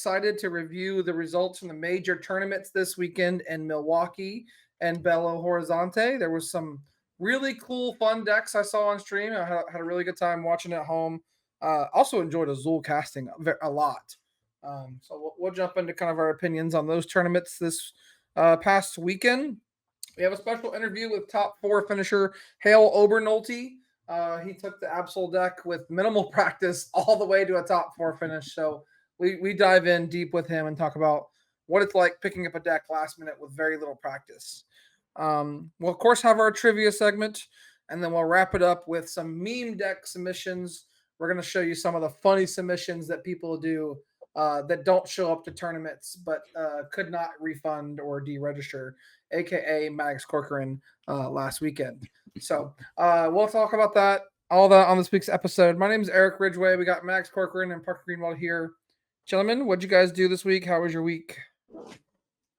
excited to review the results from the major tournaments this weekend in Milwaukee and Belo Horizonte. There was some really cool, fun decks I saw on stream. I had a really good time watching it at home. Also enjoyed Azul casting a lot. So we'll jump into kind of our opinions on those tournaments this past weekend. We have a special interview with top 4 finisher Hale Obernolte. He took the Absol deck with minimal practice all the way to a top 4 finish. So we dive in deep with him and talk about what it's like picking up a deck last minute with very little practice. We'll, of course, have our trivia segment, and then we'll wrap it up with some meme deck submissions. We're going to show you some of the funny submissions that people do that don't show up to tournaments but could not refund or deregister, aka Max Corcoran last weekend. So we'll talk about that, all that on this week's episode. My name is Eric Ridgway. We got Max Corcoran and Parker Greenwald here. Gentlemen, what'd you guys do this week? How was your week?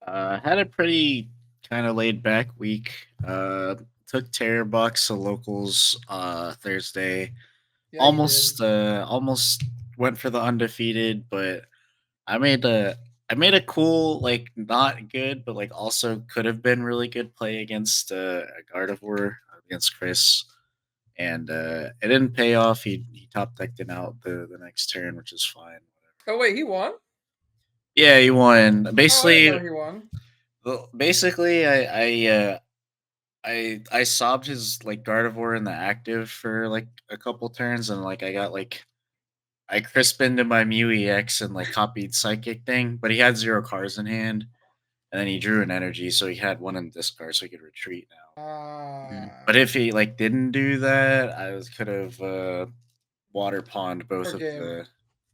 Had a pretty kind of laid back week. Took Terror Bucks to locals Thursday. Yeah, almost went for the undefeated, but I made a cool, like, not good, but like also could have been really good play against a Gardevoir against Chris. And it didn't pay off. He top decked it out the next turn, which is fine. Oh wait, he won? Yeah, he won. Oh, I Basically, didn't know he won. well, basically, I sobbed his like Gardevoir in the active for like a couple turns, and like I crisped into my Mew EX and like copied Psychic thing, but he had 0 cards in hand, and then he drew an energy, so he had 1 in discard, so he could retreat now. But if he like didn't do that, could have water pond both of the,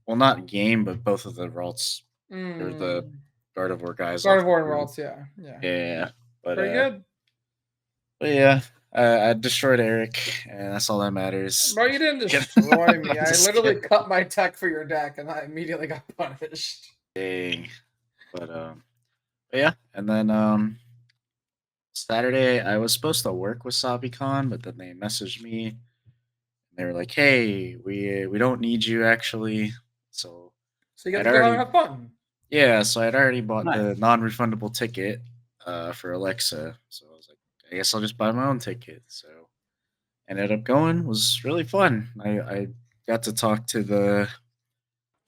well, not game, but both of the Ralts or the Gardevoir guys. Gardevoir and Ralts, yeah. But pretty good. But yeah, I destroyed Eric, and that's all that matters. Bro, you didn't destroy me. I literally cut my tech for your deck, and I immediately got punished. Dang. But yeah, and then Saturday I was supposed to work with SabiCon, but then they messaged me. And they were like, "Hey, we don't need you actually." So you got to go have fun. Yeah, so I'd already bought the non-refundable ticket for Alexa, so I was like, I guess I'll just buy my own ticket. So ended up going. Was really fun. I got to talk to the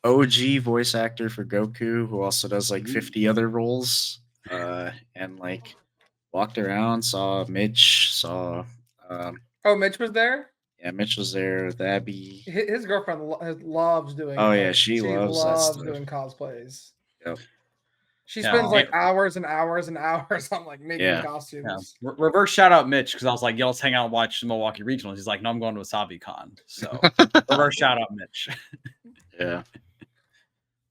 OG voice actor for Goku, who also does like 50 other roles, and like walked around, saw Mitch, saw. Oh, Mitch was there? Yeah, Mitch was there with Abby. His girlfriend loves doing. Oh yeah, she loves doing cosplays. Yep. She spends like hours and hours and hours on like making costumes. Yeah. Reverse shout out Mitch, because I was like, "Yo, let's hang out and watch the Milwaukee Regionals." He's like, "No, I'm going to a SabiCon." So reverse shout out Mitch. Yeah.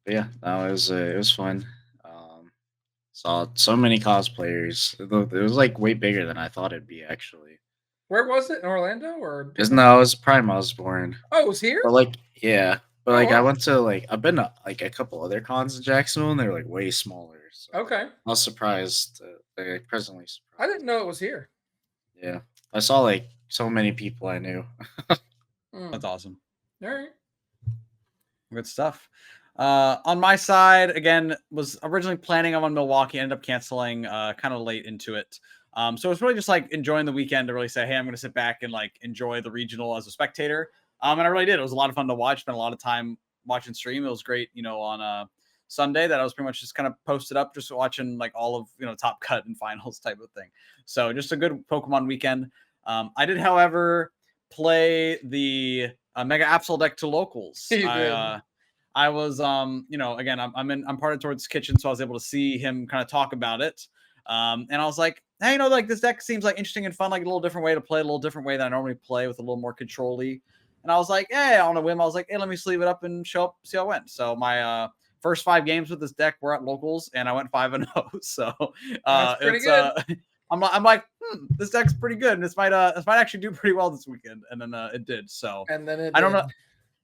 But yeah, no, it was fun. Saw so many cosplayers. It was like way bigger than I thought it'd be, actually. Where was it? In Orlando or? No, it was Prime Osborne. Oh, it was here? But like, yeah. But like, I went to like, I've been to like a couple other cons in Jacksonville, and they're like way smaller. So okay. I was surprised. Presently surprised. I didn't know it was here. Yeah, I saw like so many people I knew. That's awesome. All right. Good stuff. On my side, again, was originally planning on Milwaukee, ended up canceling kind of late into it. So it's really just like enjoying the weekend to really say, hey, I'm going to sit back and like enjoy the regional as a spectator. And I really did. It was a lot of fun to watch. Spent a lot of time watching stream. It was great, on Sunday that I was pretty much just kind of posted up, just watching like all of, Top Cut and finals type of thing. So just a good Pokemon weekend. I did, however, play the Mega Absol deck to locals. I was, again, I'm part of Towards Kitchen, so I was able to see him kind of talk about it. And I was like, hey, like this deck seems like interesting and fun, like a little different way to play, a little different way than I normally play, with a little more control-y. And I was like, hey, on a whim, I was like, hey, let me sleeve it up and show up, see how it went. So my first 5 games with this deck were at locals, and I went 5-0. So that's pretty good. I'm like, this deck's pretty good, and this might actually do pretty well this weekend. And then it did. So and then it I don't know.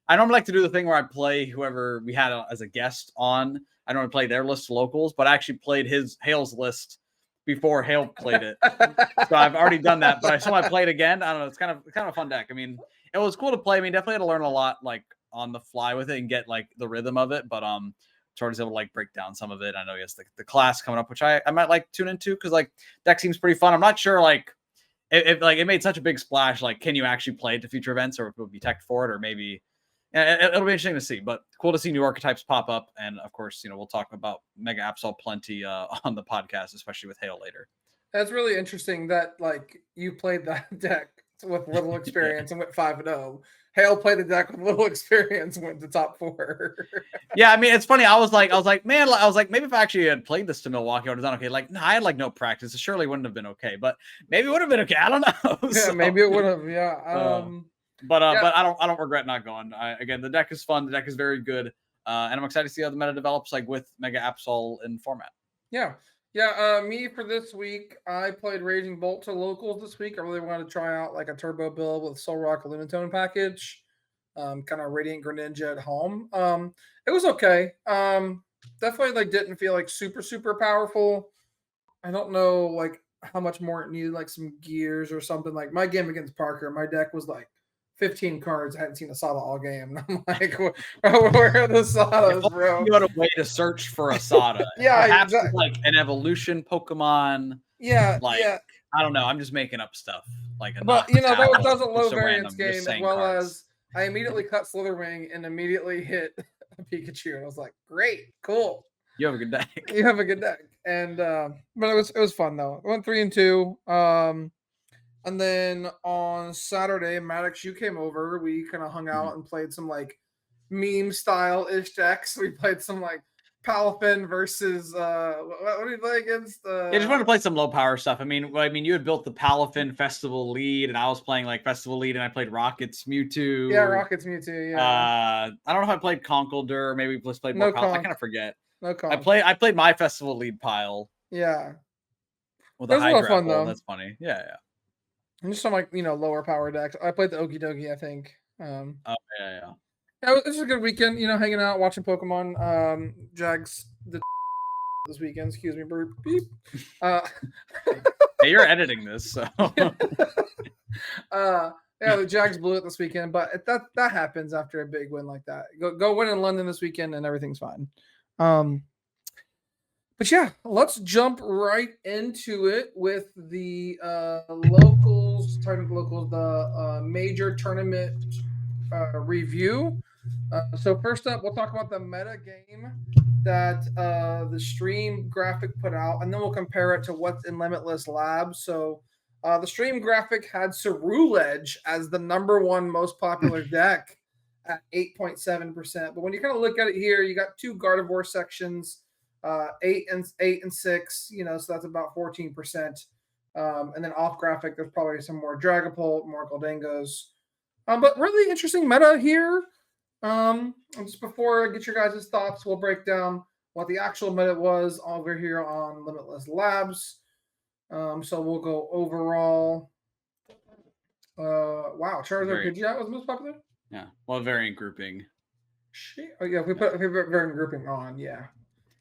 I normally like to do the thing where I play whoever we had as a guest on. I don't play their list of locals, but I actually played Hale's list before Hale played it. So I've already done that, but I still want to play it again. I don't know. It's kind of a fun deck. I mean, it was cool to play. I mean, definitely had to learn a lot like on the fly with it and get like the rhythm of it. But Jordan's able to like break down some of it. I know he has the class coming up, which I might like tune into because like deck seems pretty fun. I'm not sure like if like it made such a big splash, like can you actually play it to future events or if it would be tech for it or maybe it'll be interesting to see. But cool to see new archetypes pop up. And of course, we'll talk about Mega Absol plenty on the podcast, especially with Hale later. That's really interesting that like you played that deck with little experience and went 5-0. Hale played the deck with little experience and went to top 4. Yeah, I mean it's funny. I was like, man, maybe if I actually had played this to Milwaukee, I would have done okay. Like, no, I had like no practice. It surely wouldn't have been okay, but maybe it would have been okay. I don't know. Yeah, maybe it would have. Yeah. But I don't regret not going. Again, the deck is fun. The deck is very good, and I'm excited to see how the meta develops, like with Mega Absol in format. Yeah. Me for this week, I played Raging Bolt to locals this week. I really wanted to try out like a turbo build with Soul Rock Lunatone package, kind of Radiant Greninja at home. It was okay. Definitely like didn't feel like super powerful. I don't know like how much more it needed, like some gears or something. Like my game against Parker, my deck was like 15 cards. I hadn't seen a Sada all game. And I'm like, where are the Sadas, bro? You had a way to search for a Sada. Yeah, perhaps exactly. like an evolution Pokemon. Yeah, like yeah. I don't know. I'm just making up stuff. Like, But that was a low just a variance random, game, just as saying well cards. as I immediately cut Slitherwing and immediately hit a Pikachu, and I was like, great, cool. You have a good deck. You have a good deck, and but it was fun though. I went 3-2. And then on Saturday, Maddox, you came over. We kind of hung out and played some like meme style ish decks. We played some like Palafin versus what did we play against? Yeah, just wanted to play some low power stuff. I mean, you had built the Palafin Festival lead, and I was playing like Festival lead, and I played Rockets Mewtwo. Yeah, Rockets Mewtwo. Yeah. I don't know if I played Conkeldurr. Maybe we just played more. I kind of forget. No Conk. I played my Festival lead pile. Yeah. With a Hydra fun though. That's funny. Yeah. And just some like lower power decks. I played the Okie Dokie, I think. Yeah. Yeah, it was a good weekend. Hanging out, watching Pokemon. Jags this weekend. Excuse me, beep. Hey, you're editing this, so. Yeah, the Jags blew it this weekend, but that happens after a big win like that. Go win in London this weekend, and everything's fine. But yeah, let's jump right into it with the locals, the major tournament review. So first up, we'll talk about the meta game that the stream graphic put out, and then we'll compare it to what's in Limitless Labs. So the stream graphic had Ceruledge as the #1 most popular deck at 8.7%. But when you kind of look at it here, you got 2 Gardevoir sections. 8 and 6, so that's about 14%. And then off graphic, there's probably some more Dragapult, more Goldengos. But really interesting meta here. Just before I get your guys' thoughts, we'll break down what the actual meta was over here on Limitless Labs. So we'll go overall. Wow, Charizard Pidgeot was most popular? Yeah, well, variant grouping. Oh, yeah, if we put variant grouping on, yeah.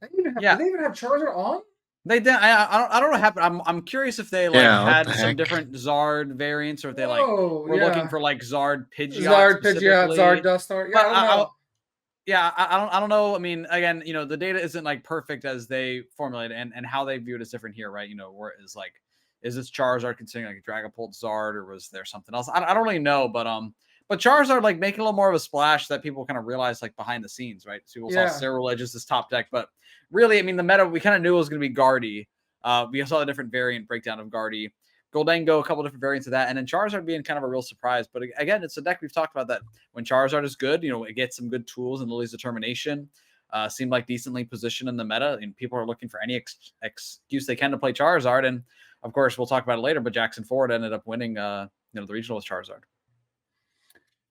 Did they even have Charizard on? They did. I don't know what happened. I'm curious if they had some different Zard variants or if they were looking for like Zard Pidgeot. Zard Pidgeot, Zard Dusknoir. Yeah, I don't know. I mean, again, the data isn't like perfect as they formulate it, and how they view it is different here, right? Where it is like, is this Charizard considering like a Dragapult Zard, or was there something else? I don't really know, but Charizard like making a little more of a splash that people kind of realize like behind the scenes, right? So people saw Ceruledge as this top deck, but really, I mean, the meta we kind of knew it was going to be Guardy. We saw the different variant breakdown of Guardy, Goldengo, a couple different variants of that, and then Charizard being kind of a real surprise. But again, it's a deck we've talked about that when Charizard is good, it gets some good tools and Lily's Determination. Seemed like decently positioned in the meta, and people are looking for any excuse they can to play Charizard. And of course, we'll talk about it later. But Jackson Ford ended up winning, the regional with Charizard.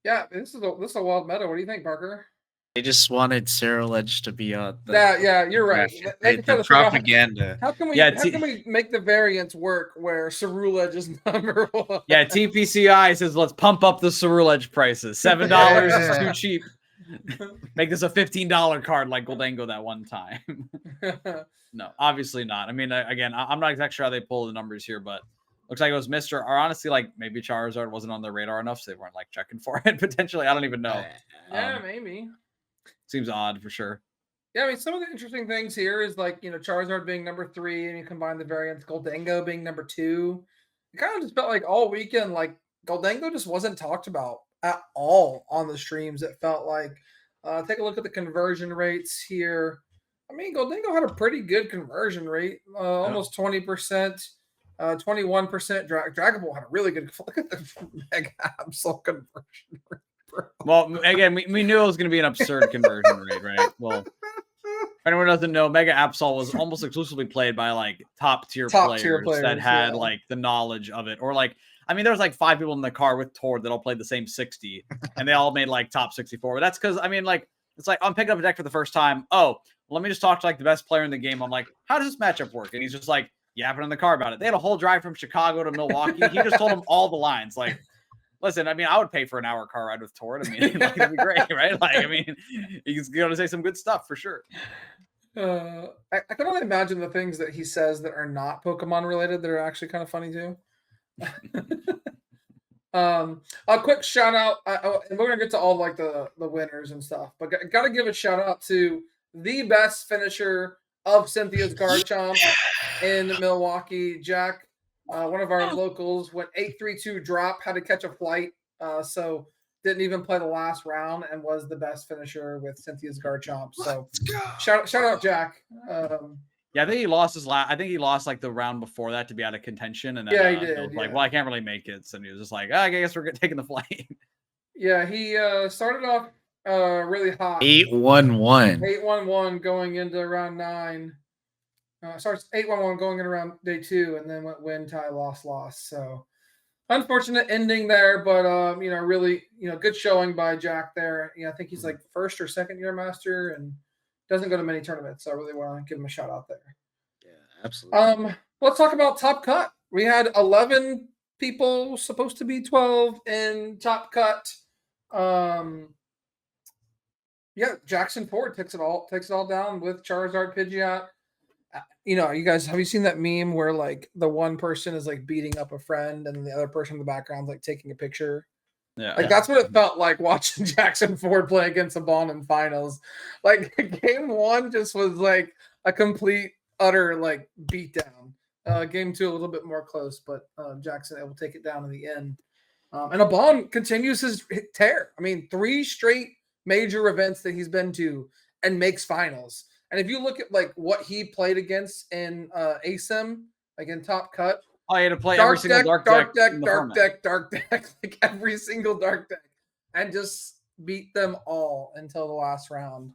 Yeah, this is a wild meta. What do you think, Parker? They just wanted Ceruledge to be on. Yeah, you're right. The propaganda. How can we make the variants work where Ceruledge is #1? Yeah, TPCI says let's pump up the Ceruledge prices. $7 is too cheap. Make this a $15 card like Goldengo that one time. No, obviously not. I mean, again, I'm not exactly sure how they pull the numbers here, but looks like it was Mr. Or honestly, like maybe Charizard wasn't on their radar enough, so they weren't like checking for it. Potentially, I don't even know. Yeah, maybe. Seems odd for sure. Yeah, I mean, some of the interesting things here is like, Charizard being number 3, and you combine the variants, Goldango being number 2. It kind of just felt like all weekend, like Goldango just wasn't talked about at all on the streams. It felt like, take a look at the conversion rates here. I mean, Goldango had a pretty good conversion rate, almost 20%, 21%. Dragapult had a really good, look at the Mega Absol conversion rate, bro. Well, again, we knew it was going to be an absurd conversion rate, right? Well, if anyone doesn't know, Mega Absol was almost exclusively played by like top tier players that had like the knowledge of it, or like, I mean, there was like 5 people in the car with Tord that all played the same 60, and they all made like top 64. But that's because, I mean, like, it's like I'm picking up a deck for the first time. Oh, let me just talk to like the best player in the game. I'm like, how does this matchup work? And he's just like yapping in the car about it. They had a whole drive from Chicago to Milwaukee. He just told them all the lines. Like, listen, I mean, I would pay for an hour car ride with Tord. I mean, like, it'd be great, right? Like, I mean, he's going to say some good stuff for sure. I can only imagine the things that he says that are not Pokemon related that are actually kind of funny too. A quick shout out, and we're gonna get to all like the winners and stuff, but got to give a shout out to the best finisher of Cynthia's Garchomp in Milwaukee, Jack. One of our locals went 8-3-2 drop, had to catch a flight, so didn't even play the last round and was the best finisher with Cynthia's Garchomp. So shout out Jack. Yeah, I think he lost his last. I think he lost like the round before that to be out of contention, and then, yeah, he did. Was like, well, I can't really make it, so he was just like, I guess we're taking the flight. Yeah, he started off really hot. 8-1-1. 8-1-1 going into round 9. Starts 8-1-1 going into round day 2, and then went win, tie, loss. So unfortunate ending there, but really, good showing by Jack there. I think he's like first or second year master and doesn't go to many tournaments. So I really want to give him a shout out there. Yeah, absolutely. Let's talk about Top Cut. We had 11 people, supposed to be 12 in Top Cut. Jackson Ford takes it all down with Charizard, Pidgeot. You guys, have you seen that meme where like the one person is like beating up a friend and the other person in the background is like taking a picture? Yeah, that's what it felt like watching Jackson Ford play against Saban in finals. Like game 1 just was like a complete utter like beatdown. Game 2 a little bit more close, but Jackson able to take it down in the end. And Saban continues his tear. I mean, 3 straight major events that he's been to and makes finals. And if you look at like what he played against in ASIM, like in Top Cut, he had to play every single dark deck, like every single dark deck, and just beat them all until the last round.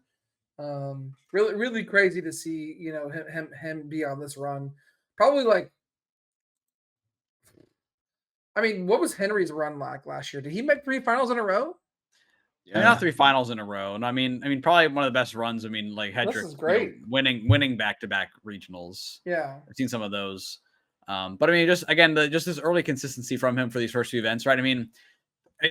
Really, really crazy to see, him be on this run. Probably like, I mean, what was Henry's run like last year? Did he make 3 finals in a row? Yeah, not 3 finals in a row, and I mean, probably one of the best runs. I mean, like Hedrick, this is great. Winning back-to-back regionals. Yeah, I've seen some of those. But I mean, just again, just this early consistency from him for these first few events, right? I mean,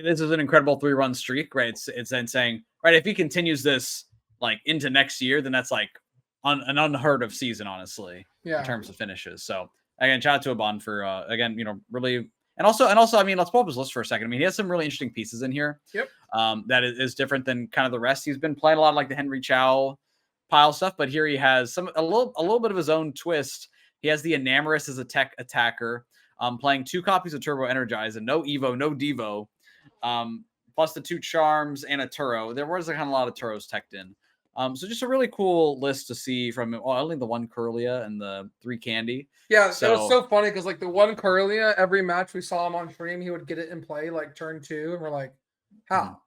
this is an incredible 3-run streak, right? It's then saying, right, if he continues this like into next year, then that's like an unheard of season, honestly, in terms of finishes. So again, shout out to Saban for again, really, and also, I mean, let's pull up his list for a second. I mean, he has some really interesting pieces in here. Yep. That is different than kind of the rest. He's been playing a lot of like the Henry Chow pile stuff, but here he has a little bit of his own twist. He has the Enamorus as a tech attacker, playing 2 copies of Turbo Energize and no Evo, no Devo, plus the 2 Charms and a Turo. There was kind of a lot of Turos teched in. So just a really cool list to see from him. Only the 1 Curlia and the 3 Candy. Yeah, so, it was so funny because like the 1 Curlia, every match we saw him on stream, he would get it in play like turn 2, and we're like, how?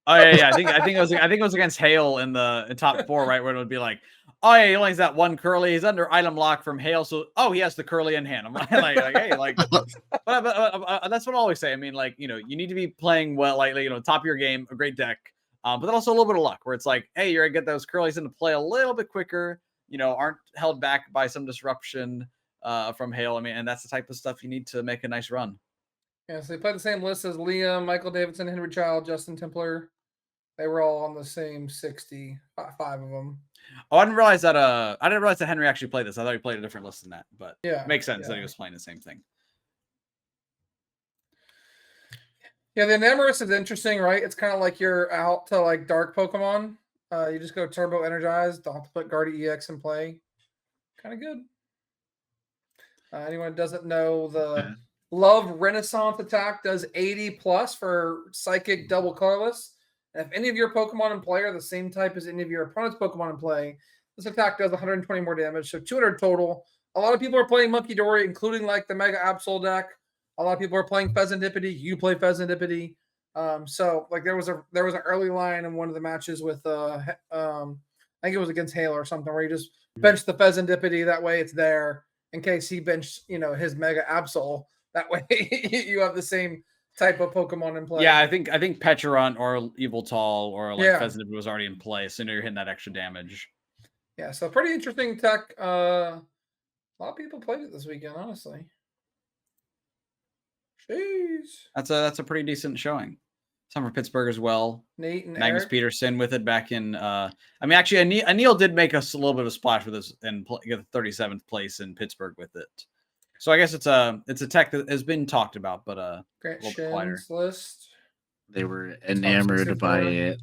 Oh yeah. I think it was against Hale in the top 4, right? Where it would be like, oh yeah, he only has that 1 Curly. He's under item lock from Hale, so he has the Curly in hand. I'm like hey, like, but that's what I always say. I mean, like, you need to be playing well, like, top of your game, a great deck, but then also a little bit of luck, where it's like, hey, you're gonna get those Curlies into play a little bit quicker. Aren't held back by some disruption from Hale. I mean, and that's the type of stuff you need to make a nice run. Yeah, so they played the same list as Liam, Michael Davidson, Henry Child, Justin Templar. They were all on the same 60, 5 of them. Oh, I didn't realize that Henry actually played this. I thought he played a different list than that, but yeah, it makes sense that he was playing the same thing. Yeah, the Enamorus is interesting, right? It's kind of like you're out to like dark Pokemon. You just go turbo energized. Don't have to put Guardy EX in play. Kind of good. Anyone doesn't know, the Love Renaissance attack does 80 plus for Psychic double colorless. And if any of your Pokemon in play are the same type as any of your opponent's Pokemon in play, this attack does 120 more damage, so 200 total. A lot of people are playing Monkey Dory, including like the Mega Absol deck. A lot of people are playing Pheasantipity. You play Pheasantipity. So like there was an early line in one of the matches with I think it was against Hale or something, where you just bench the Pheasantipity. That way it's there in case he benched, his Mega Absol. That way you have the same type of Pokemon in play. Yeah, I think Pecharunt or Evil Tall or like Yeah. Pheasant was already in play, so now you're hitting that extra damage. Yeah, so pretty interesting tech. A lot of people played it this weekend, honestly. Jeez. That's a pretty decent showing. Some for Pittsburgh as well. Nate and Magnus Eric. Peterson with it back in. I mean, actually, Anil did make us a little bit of a splash with this and get the 37th place in Pittsburgh with it. So I guess it's a tech that has been talked about, but Grant little bit quieter. Shin's list. They were enamored by it.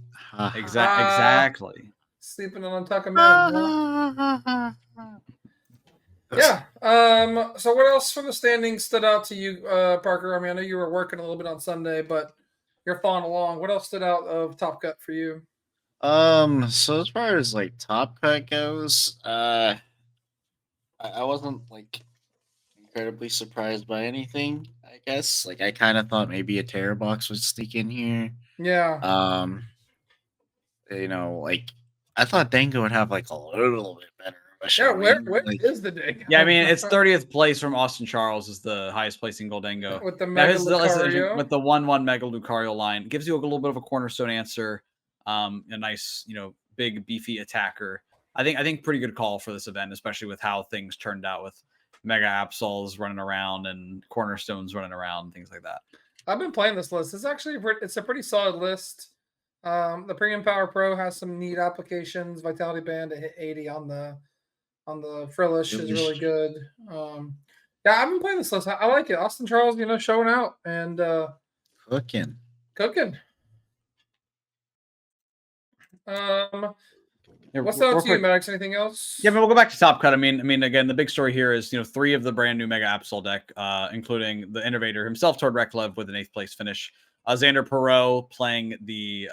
Exactly. Sleeping on Tuckaman. Yeah. So what else from the standings stood out to you, Parker? I mean, I know you were working a little bit on Sunday, but you're following along. What else stood out of Top Cut for you? So as far as like Top Cut goes, I wasn't like incredibly surprised by anything. I guess like I kind of thought maybe a Terror Box would sneak in here. Yeah. Like I thought Dango would have like a little bit better. Yeah, where is the Dango? Yeah, I mean, it's 30th place from Austin Charles is the highest placing Goldango. With the Mega Lucario. With the 1/1 Mega Lucario line. It gives you a little bit of a cornerstone answer. A nice, big beefy attacker. I think pretty good call for this event, especially with how things turned out with Mega Absols running around and Cornerstones running around and things like that. I've been playing this list. It's actually it's a pretty solid list. The Premium Power Pro has some neat applications. Vitality Band to hit 80 on the Frillish is really good. Yeah, I've been playing this list. I like it. Austin Charles, showing out and cooking. What's up to you, Max? Anything else? Yeah, but we'll go back to Top Cut. I mean, again, the big story here is 3 of the brand new Mega Absol deck, including the Innovator himself, Tord Reklev, with an 8th place finish. Xander Perot playing the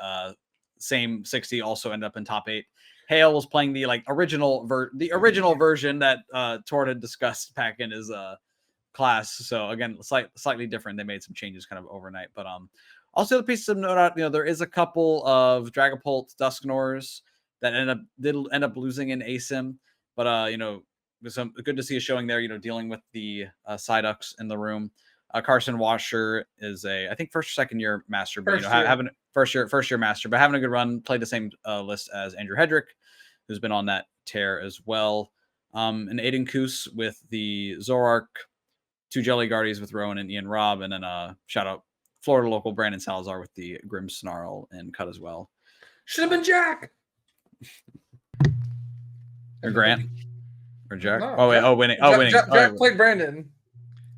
same 60, also ended up in top 8. Hale was playing the original version that Tord had discussed back in his class. So again, slightly different. They made some changes kind of overnight, but also the piece of note out, there is a couple of Dragapult Dusknors that did end up losing in ASIM, but it was good to see a showing there. Dealing with the Psyducks in the room. Carson Washer is I think first or second year master, but having first year master, but having a good run. Played the same list as Andrew Hedrick, who's been on that tear as well. And Aiden Koos with the Zorark, 2 Jelly Guardies with Rowan and Ian Robb, and then shout out Florida local Brandon Salazar with the Grim Snarl and cut as well. Should have been Jack. Or Grant. Or Jack. No, winning. Jack played Brandon.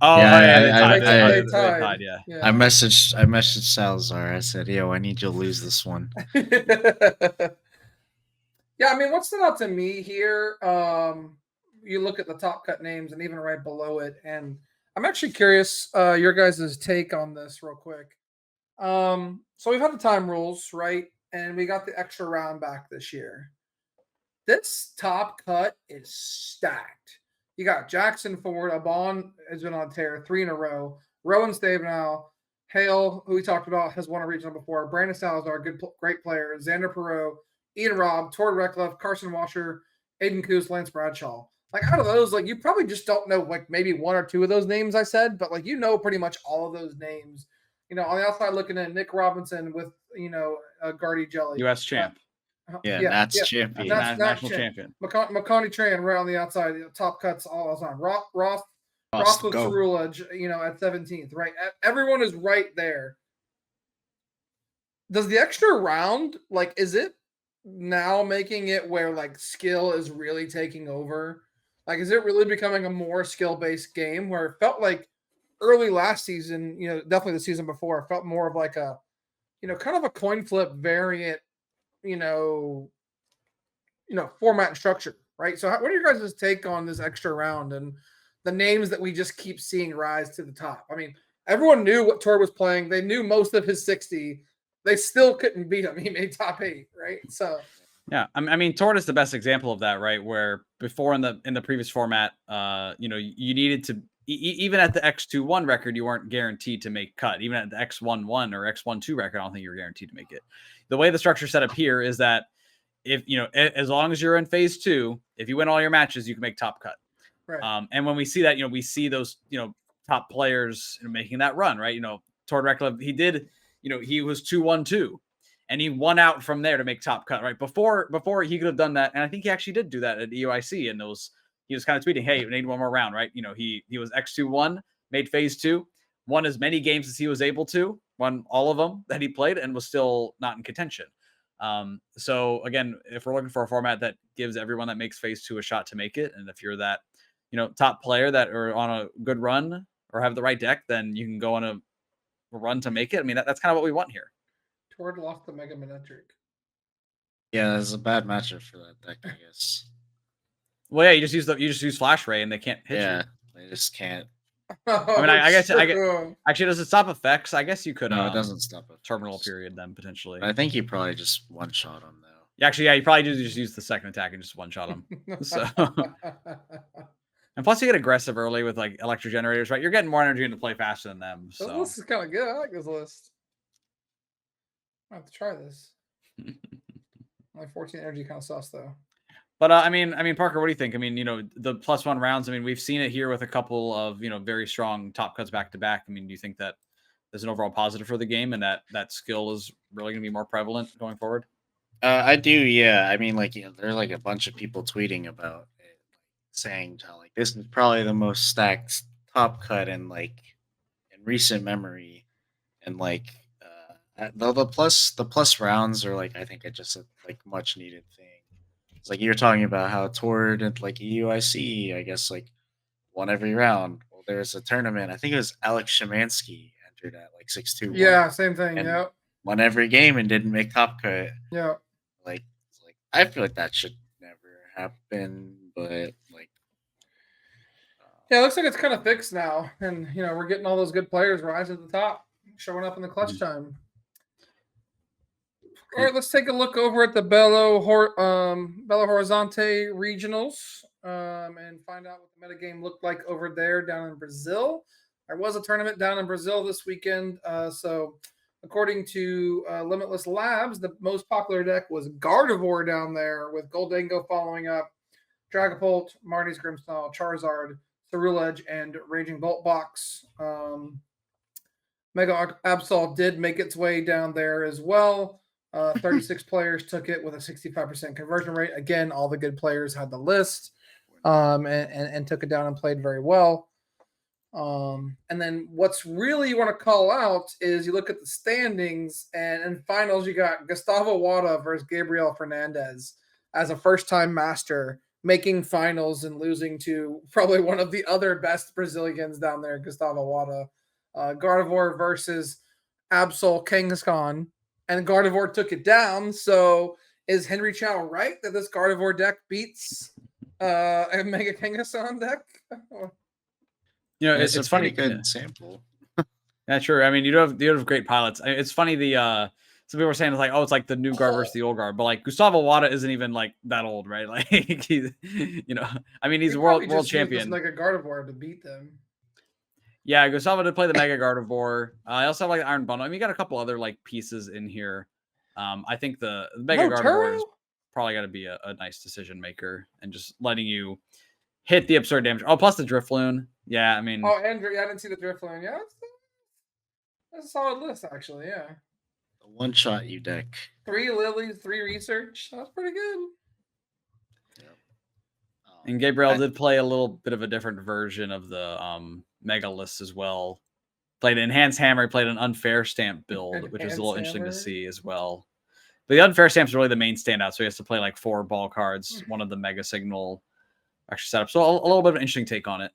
Oh, yeah, they tied. Yeah. I messaged Salazar. I said, "Yo, I need you to lose this one." Yeah, I mean, what stood out to me here? You look at the Top Cut names, and even right below it, and I'm actually curious your guys' take on this real quick. So we've had the time rules, right? And we got the extra round back this year. This Top Cut is stacked. You got Jackson Ford, Abon has been on tear 3 in a row. Rowan Stabenau, Hale, who we talked about, has won a regional before. Brandon Salazar, great player. Xander Perot, Ian Robb, Tord Reklev, Carson Washer, Aiden Koos, Lance Bradshaw. Out of those, you probably just don't know, maybe 1 or 2 of those names I said, but pretty much all of those names. On the outside looking at Nick Robinson with, Guardy Jelly. U.S. champ. Nats champion. National champion. McConaughey Tran right on the outside. Top Cuts all the time. Ross with Cerula, at 17th, right? Everyone is right there. Does the extra round, is it now making it where, skill is really taking over? Is it really becoming a more skill-based game where it felt like early last season, definitely the season before, it felt more of a, kind of a coin flip variant, format and structure, right? So what are your guys' take on this extra round and the names that we just keep seeing rise to the top? I mean, everyone knew what Tor was playing. They knew most of his 60. They still couldn't beat him. He made top 8, right? So yeah, I mean, Tord is the best example of that, right? Where before in the previous format, you needed to even at the X21 record, you weren't guaranteed to make cut. Even at the X11 or X12 record, I don't think you were guaranteed to make it. The way the structure set up here is that if as long as you're in phase 2, if you win all your matches, you can make top cut. right. And when we see that, we see those top players making that run, right? Tord Reklev, he did, he was 2-1-2. And he won out from there to make top cut, right? Before he could have done that, and I think he actually did do that at EUIC. And he was kind of tweeting, "Hey, we need one more round, right?" He was X2-1, made phase 2, won as many games as he was able to, won all of them that he played, and was still not in contention. So again, if we're looking for a format that gives everyone that makes phase 2 a shot to make it, and if you're that top player that are on a good run or have the right deck, then you can go on a run to make it. I mean, that's kind of what we want here. Tord lost the Mega Manetric. Yeah, it's a bad matchup for that deck, I guess. Well, yeah, you just use Flash Ray and they can't hit you. They just can't. I mean, I guess actually, does it stop effects? I guess you could. No, it doesn't stop effects. Terminal period then potentially. I think you probably just one shot him though. Yeah, actually, yeah, you probably do just use the second attack and just one shot him. So, and plus you get aggressive early with like electro generators, right? You're getting more energy into play faster than them. So this is kind of good. I like this list. I have to try this. My 14 energy kind of sus though. But I mean, Parker, what do you think? I mean, the +1 rounds. I mean, we've seen it here with a couple of very strong top cuts back to back. I mean, do you think that there's an overall positive for the game and that skill is really going to be more prevalent going forward? I do, yeah. I mean, like, there's like a bunch of people tweeting about it, saying how like this is probably the most stacked top cut in recent memory, and like the plus rounds are like I think it's just a much needed thing. It's like you're talking about how Tord and like EUIC, I guess won every round. Well, there's a tournament. I think it was Alex Szymanski entered at 6-2. Yeah, same thing. Yeah, won every game and didn't make top cut. Yeah, I feel like that should never happen, but yeah, it looks like it's kind of fixed now, and we're getting all those good players rising to the top, showing up in the clutch time. All right, let's take a look over at the Belo Horizonte regionals and find out what the metagame looked like over there down in Brazil. There was a tournament down in Brazil this weekend. So according to Limitless Labs, the most popular deck was Gardevoir down there with Goldango following up, Dragapult, Marty's Grimstyle, Charizard, Ceruledge, and Raging Bolt Box. Mega Absol did make its way down there as well. 36 players took it with a 65% conversion rate. Again, all the good players had the list and took it down and played very well. And then what's really you want to call out is you look at the standings, and in finals, you got Gustavo Wada versus Gabriel Fernandez as a first-time master, making finals and losing to probably one of the other best Brazilians down there, Gustavo Wada. Gardevoir versus Absol Kangaskhan. And Gardevoir took it down. So is Henry Chow right that this Gardevoir deck beats a Mega Kangaskhan deck? It's funny. Good sample. Yeah, sure. I mean, you have great pilots. It's funny. Some people were saying it's like the new guard versus the old guard, but like Gustavo Wada isn't even like that old, right? Like he's, I mean, he's a world champion. Like a Gardevoir to beat them. Yeah, Gustavo did play the Mega Gardevoir. I also have like the Iron Bundle. I mean, you got a couple other pieces in here. I think the Mega Gardevoir is probably got to be a nice decision maker and just letting you hit the absurd damage. Oh, plus the Drifloon. Yeah, I mean. Oh, Andrew, I didn't see the Drifloon. Yeah, that's a solid list actually. Yeah. The one shot you deck. 3 lilies, 3 research. That's pretty good. And Gabriel did play a little bit of a different version of the Mega list as well. Played an Enhanced Hammer, played an Unfair Stamp build, which is a little interesting to see as well. But the Unfair Stamp is really the main standout, so he has to play 4 ball cards, one of the Mega Signal extra setup. So a little bit of an interesting take on it.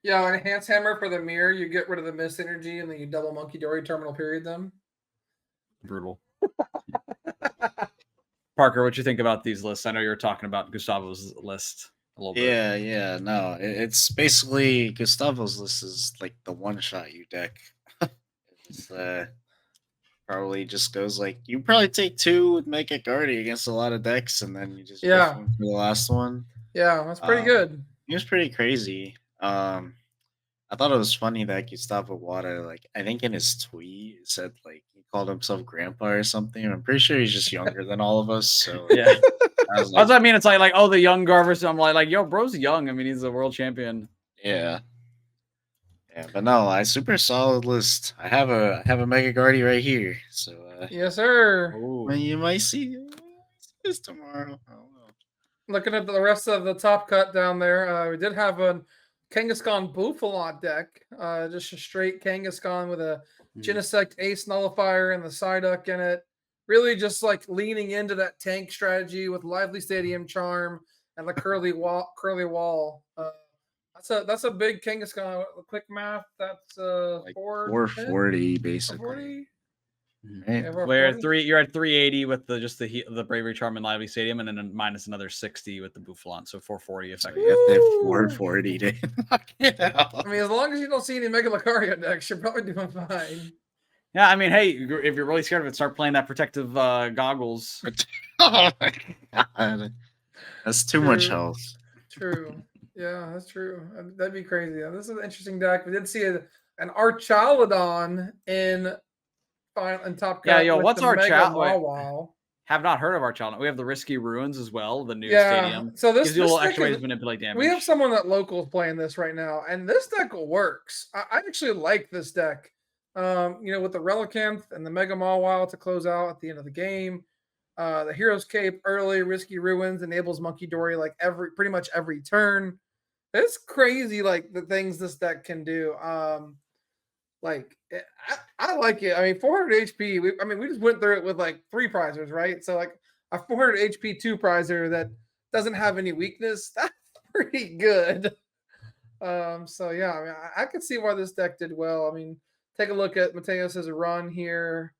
Yeah, Enhanced Hammer for the mirror, you get rid of the Mist energy and then you double Monkey Dory terminal period them. Brutal. Parker, what you think about these lists? I know you were talking about Gustavo's list a little bit. Yeah. No, it's basically Gustavo's list is like the one shot you deck. It's probably just goes like you probably take 2 with Make It Guardy against a lot of decks, and then you just drift Yeah. one for the last one. Yeah, that's pretty Um, good. He was pretty crazy. I thought it was funny that Gustavo Wada, like, I think in his tweet it said like he called himself grandpa or something. I'm pretty sure he's just younger than all of us. So Yeah. I was That's like, what I mean. It's like oh, the young Garvis. I'm like, yo, bro's young. I mean, he's a world champion. yeah. Yeah, but no, I super solid list. I have a Mega Guardy right here. So Yes, sir. well, you might see this tomorrow. I don't know. Looking at the rest of the top cut down there, we did have a Kangaskhan Buffalant deck. Just a straight Kangaskhan with a Genesect Ace Nullifier and the Psyduck in it. Really just like leaning into that tank strategy with Lively Stadium Charm and the Curly Wall. That's a big Kangaskhan. Quick math, that's Like 410? 440 basically. 440? Right? Yeah, We're 440? you're at 380 with the Bravery Charm and Lively Stadium, and then minus another 60 with the Buffalant, so 440 So effectively. you have to have Woo! 440 to knock it out. I mean, as long as you don't see any Mega Lucario decks, you're probably doing fine. Yeah, I mean, hey, if you're really scared of it, start playing that protective goggles. Oh my god. That's too much True. health. True. Yeah, that's true. That'd be crazy. This is an interesting deck. We did see an Archaludon in Top Cut. Yeah, yo, with what's the Mega Archal- Wow? Have not heard of our challenge. We have the Risky Ruins as well, the new Yeah. stadium. So this Gives you a little deck extra ways is- to manipulate damage. We have someone that local's playing this right now, and this deck works. I actually like this deck. With the Relicanth and the Mega Mawile to close out at the end of the game. The Hero's Cape early, Risky Ruins enables Monkey Dory like pretty much every turn. It's crazy, like the things this deck can do. I like it. I mean, 400 HP. We just went through it with like 3 prizers, right? So like a 400 HP 2 prizer that doesn't have any weakness. That's pretty good. So yeah, I mean, I could see why this deck did well. I mean, take a look at Mateus's run here.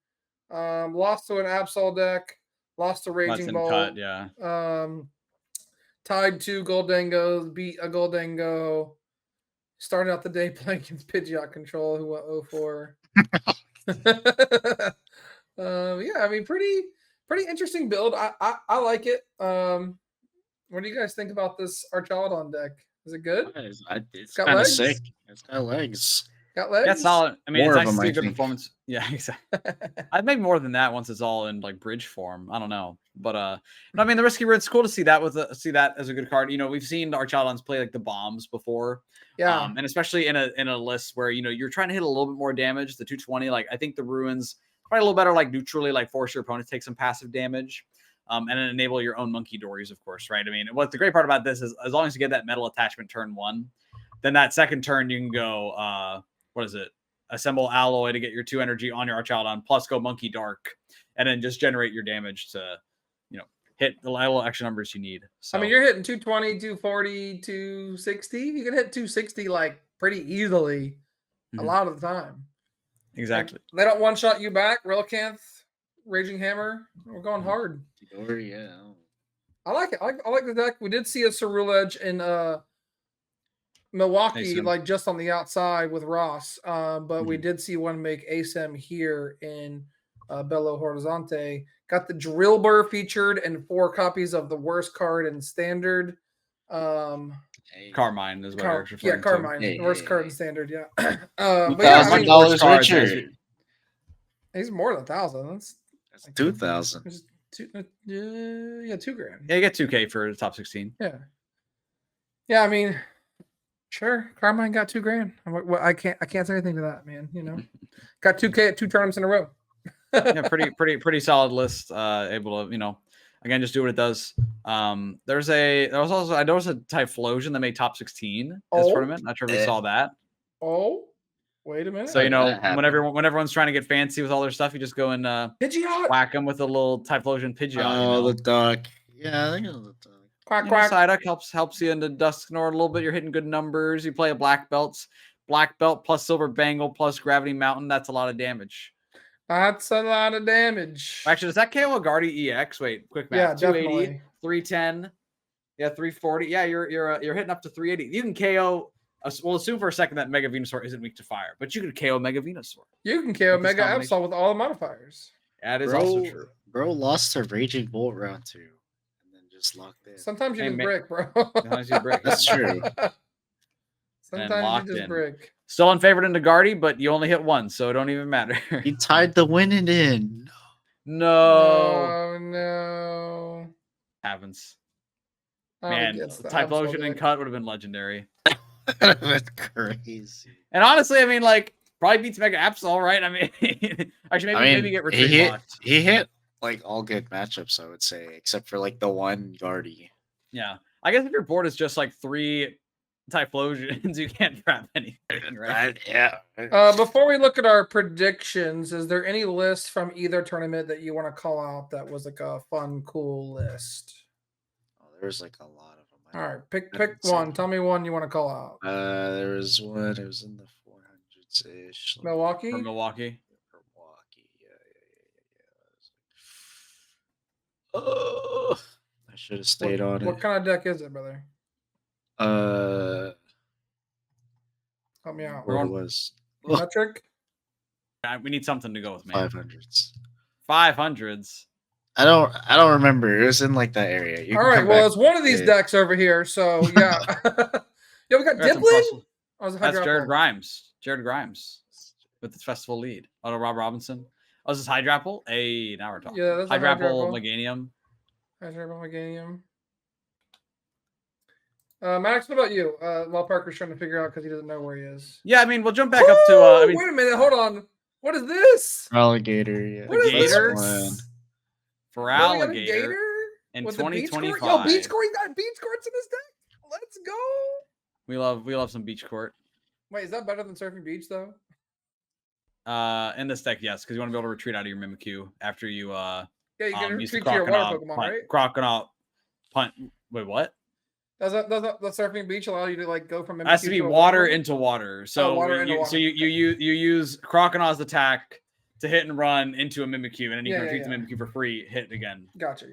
Lost to an Absol deck, lost to Raging Bolt. Cut, yeah. Tied 2 Goldengos, beat a Goldengo. Started out the day playing against Pidgeot Control, who went 0-4. Yeah, I mean, pretty interesting build. I like it. What do you guys think about this Archaludon deck? Is it good? It's got kind of legs? sick. It's got legs. Got legs? That's solid. I mean, More it's of nice to them, see I a good think. performance. Yeah, exactly. I'd make more than that once it's all in like bridge form. I don't know, but no, I mean the Risky Ruins. It's cool to see that see that as a good card. We've seen Archaludons play like the bombs before. Yeah. And especially in a list where you're trying to hit a little bit more damage. The 220, like I think the Ruins probably a little better, like neutrally, like force your opponent to take some passive damage. And then enable your own Monkey Dories, of course, right? I mean, what the great part about this is as long as you get that metal attachment turn 1, then that second turn you can go, what is it? Assemble Alloy to get your 2 energy on your Archaludon, plus go Monkey Dark, and then just generate your damage to, hit the little extra numbers you need. So I mean, you're hitting 220, 240, 260. You can hit 260 like pretty easily a lot of the time. Exactly. Like, they don't one-shot you back. Relicanth, Raging Hammer. We're going hard. Yeah. I like it. I like the deck. We did see a Ceruledge in Milwaukee, like just on the outside with Ross. But we did see one make ASEM here in Belo Horizonte. Got the Drillbur featured and 4 copies of the worst card in Standard. Carmine is what Eric's referring to. Carmine. The worst card in Standard, yeah. $2,000 cards, richer. He's more than 1,000. That's 2,000. Yeah, $2,000. Yeah, you get 2K for the top 16. Yeah. I mean, sure. Carmine got $2,000. I can't say anything to that, man. Got 2K at 2 tournaments in a row. Yeah, pretty solid list. Able to, again, just do what it does. There was also I noticed a Typhlosion that made top 16 this tournament. Not sure if you saw that. Oh, wait a minute. So when everyone's trying to get fancy with all their stuff, you just go and Pidgeot. whack them with a little Typhlosion Pidgeot. Oh, the duck. Yeah, I think it was the duck. Quack quack. Psyduck helps you into Dusknoir a little bit. You're hitting good numbers. You play a black belt plus Silver Bangle plus Gravity Mountain. That's a lot of damage. That's a lot of damage. Actually, does that KO a Guardy EX? Wait, quick math. Yeah, 280, definitely. 310, yeah, 340. Yeah, you're hitting up to 380. You can KO. We'll assume for a second that Mega Venusaur isn't weak to fire, but you can KO Mega Venusaur. You can KO With this Mega combination. Absol with all the modifiers. That is also true. Bro lost to Raging Bolt round 2 and then just locked in. Sometimes you Hey, just ma- brick, bro. Sometimes you brick. That's true. Sometimes locked you just in. brick. Still unfavored into Guardy, but you only hit one, so it don't even matter. He tied the winning in. No. Oh no. Happens. Oh, Man, gets the Typhlosion Absol and deck. cut would have been legendary. That's crazy. And honestly, I mean, like, probably beats Mega Absol, right? I mean, actually, maybe get retreat locked. He hit like all good matchups, I would say, except for like the one Guardy. Yeah. I guess if your board is just like 3 Typhlosions, you can't trap anything, right? Yeah. Before we look at our predictions, is there any list from either tournament that you want to call out that was like a fun, cool list? Oh, there's like a lot of them. All right, pick one. Tell me one you want to call out. There was one. It was in the 400s ish. Milwaukee. From Milwaukee. Oh, I should have stayed on it. What kind of deck is it, brother? Help me out. What it was? Metric. We need something to go with, man. 500s. 500s. I don't remember. It was in like that area. You All can right. come Well, back it's one of these to it. decks over here. So yeah. Yeah, we got Got some Diplin. plus- Oh, That's Jared Grimes. Jared Grimes with the festival lead. Auto Rob Robinson. Oh, is this Hydrapple? Hey, now we're talking. Yeah, that's a Hydrapple, Hydrapple. Meganium. Hydrapple Meganium. Max, what about you? While Parker's trying to figure out because he doesn't know where he is. Yeah, I mean, we'll jump back up to. I mean, wait a minute. Hold on. What is this? Alligator. Yeah. What is Gator? this? for Really got a Alligator Gator in with the beach court? 2025. Yo, beach court. He got beach courts in his deck. Let's go. We love some beach court. Wait, is that better than surfing beach though? In this deck, yes, because you want to be able to retreat out of your Mimikyu after you Yeah, you can use the retreat to your water Crocodile Pokemon, punt. right? Crocodile punt. Wait, what? Does that the surfing beach allow you to like go from? It has to Mimikyu be a water into water. So water into water. So you use Crocodile's attack to hit and run into a Mimikyu, and then you can retreat the Mimikyu for free. Hit again. Gotcha.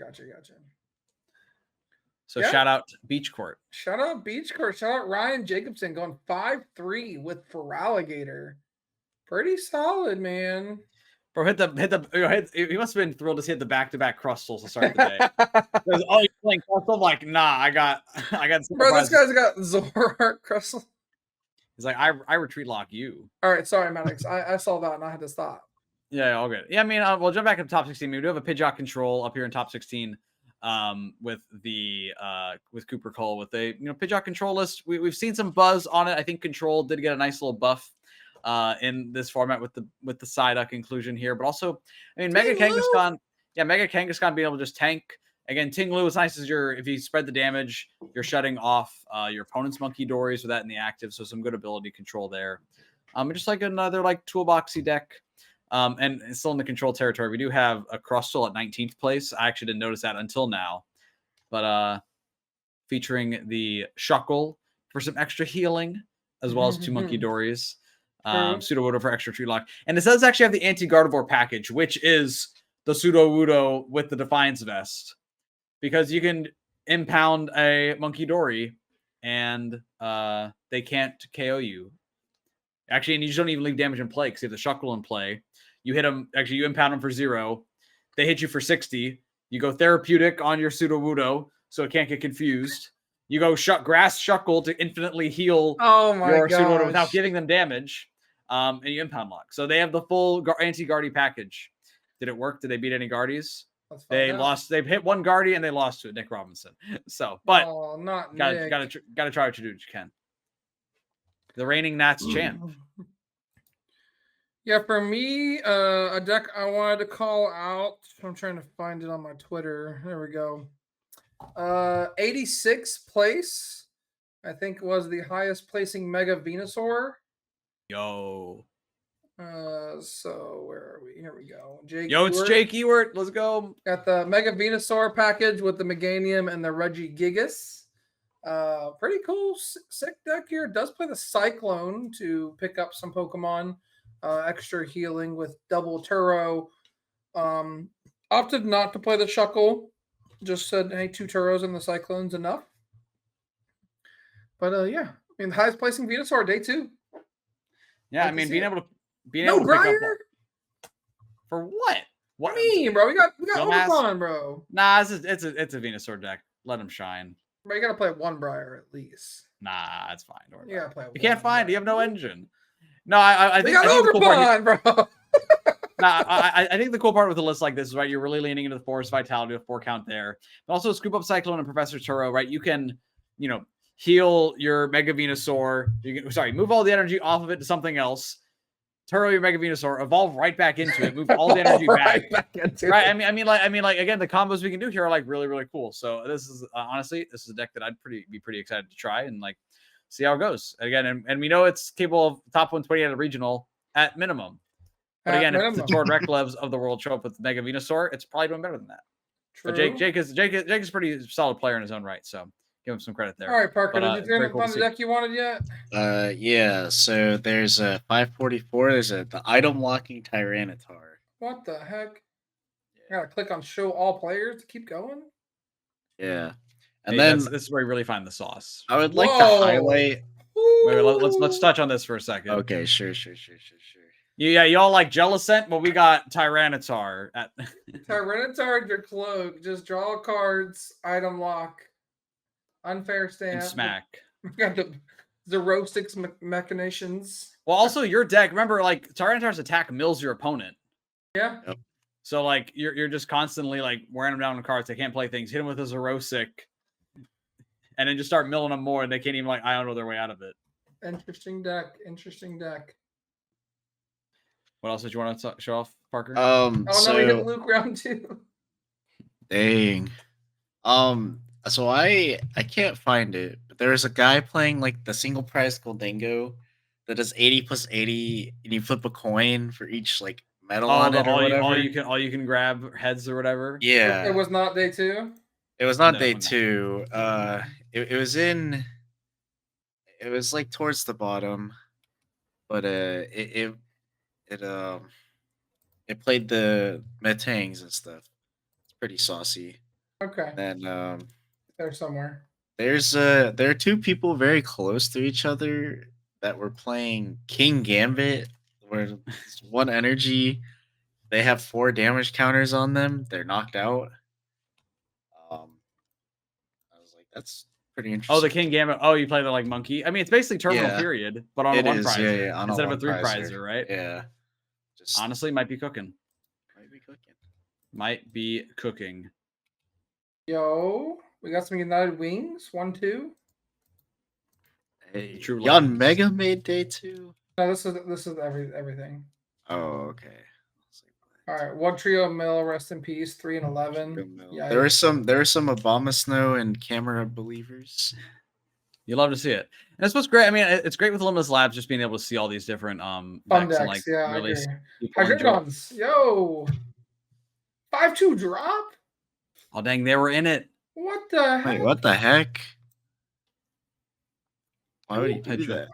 So shout out Beach Court. Shout out Beach Court. Shout out Ryan Jacobson going 5-3 with Feraligatr. Pretty solid, man. Bro, he must have been thrilled to hit the back-to-back Crustals to start the day. Oh, you're playing Crustal? I'm like, nah, I got. Bro, this guy's got Zoroark Crustal. He's like, I retreat lock you. All right, sorry, Maddox. I saw that and I had to stop. Yeah, all good. Yeah, I mean, we'll jump back to top 16. We do have a Pidgeot control up here in top 16. With Cooper Cole with a Pidgeot control list. We've seen some buzz on it. I think control did get a nice little buff in this format with the Psyduck inclusion here, but also I mean Mega Kangaskhan being able to just tank. Again, Tinglu is nice as if you spread the damage, you're shutting off your opponent's Monkey Dories with that in the active, so some good ability control there. Just like another like toolboxy deck. And still in the control territory, we do have a Crustal at 19th place. I actually didn't notice that until now. But featuring the Shuckle for some extra healing, as well as 2 Monkey Dories. Pseudo-Wudo for extra tree lock. And it does actually have the Anti-Gardevoir package, which is the Pseudo-Wudo with the Defiance Vest. Because you can impound a Monkey Dory, and they can't KO you. Actually, and you just don't even leave damage in play because you have the Shuckle in play. You hit them. Actually, you impound them for 0. They hit you for 60. You go therapeutic on your Pseudo-Wudo so it can't get confused. You go grass Shuckle to infinitely heal your Pseudo-Wudo without giving them damage. And you impound lock. So they have the full anti-Guardy package. Did it work? Did they beat any Guardies? They lost. They hit one Guardy and they lost to it, Nick Robinson. So, but gotta try what you can. The reigning Nats champ. Yeah, for me, a deck I wanted to call out. I'm trying to find it on my Twitter. There we go. 86th place, I think, was the highest placing Mega Venusaur. Yo. So where are we? Here we go. It's Jake Ewert. Let's go. Got the Mega Venusaur package with the Meganium and the Regigigas. Pretty cool, sick deck here. It does play the Cyclone to pick up some Pokemon. extra healing with double Turo. Opted not to play the Shuckle. Just said, hey, 2 Turos and the Cyclone's enough. But yeah, I mean, the highest placing Venusaur day 2. Yeah, Like I mean, to see being no able to pick up Briar. for what? What I mean, bro? We got Dumbass. Overbond, bro. Nah, it's a Venusaur deck. Let him shine. Bro, you gotta play 1 Briar at least. Nah, it's fine. Don't worry You about gotta play. it. You can't find. Briar. You have no engine. No, I We think got I think the cool part here, Overbond, bro. Nah, I think the cool part with a list like this is, right, you're really leaning into the Forest Vitality with 4 count there. But also Scoop Up Cyclone and Professor Turo, right? You can, heal your Mega Venusaur. You can, move all the energy off of it to something else. Turo your Mega Venusaur, evolve right back into it, move all the energy back. Right? I mean, again, the combos we can do here are like really, really cool. So this is honestly, this is a deck that I'd be pretty excited to try and like see how it goes. Again, and we know it's capable of top 120 at a regional at minimum. But again, if the Tord Reklevs of the world show up with Mega Venusaur, it's probably doing better than that. True. But Jake is a pretty solid player in his own right, so give him some credit there. All right, Parker, But, did you turn up on the deck you wanted yet? Yeah. So there's a 544. There's the item locking Tyranitar. What the heck? I gotta click on show all players to keep going. Yeah, and then this is where you really find the sauce. I would like to highlight. Wait, let's touch on this for a second. Okay, sure. Yeah, y'all like Jellicent? Well, we got Tyranitar at Tyranitar, your cloak. Just draw cards, item lock, unfair stamp, and smack. We got the Zerostix machinations. Well, also your deck. Remember, like Tyranitar's attack mills your opponent. Yeah. Yep. So like you're just constantly like wearing them down on cards. They can't play things. Hit them with a Zerosic, and then just start milling them more, and they can't even like I don't know their way out of it. Interesting deck. What else did you want to show off, Parker? No, we hit Luke round 2. Dang. So I can't find it, but there is a guy playing like the single prize Goldingo that does 80 plus 80, and you flip a coin for each like medal on it or whatever. All you can grab heads or whatever. Yeah. It was not day 2. It was not day 2. It was like towards the bottom, but it played the Metangs and stuff. It's pretty saucy. Okay. Then there's somewhere. There are 2 people very close to each other that were playing King Gambit, where it's 1 energy. They have 4 damage counters on them. They're knocked out. I was like, that's pretty interesting. Oh, the King Gambit. Oh, you play the like monkey. I mean, it's basically terminal period, but on a 1 prizer. Yeah, instead of a 3 prizer, right? Yeah. Just honestly, might be cooking. Might be cooking. Yo, we got some United Wings. 1, 2. Hey, Yon Mega made day 2. No, this is everything. Oh, okay. All right, 1 Trio Mill, rest in peace. 3 and 11. Yeah, there were some Obama Snow and Camera believers. You love to see it, and that's what's great. I mean, it's great with Limitless Labs just being able to see all these different decks and like really Hydreigons. Yo, 5/2 drop. Oh dang, they were in it. What the heck? Wait, what the heck? Why would he do that?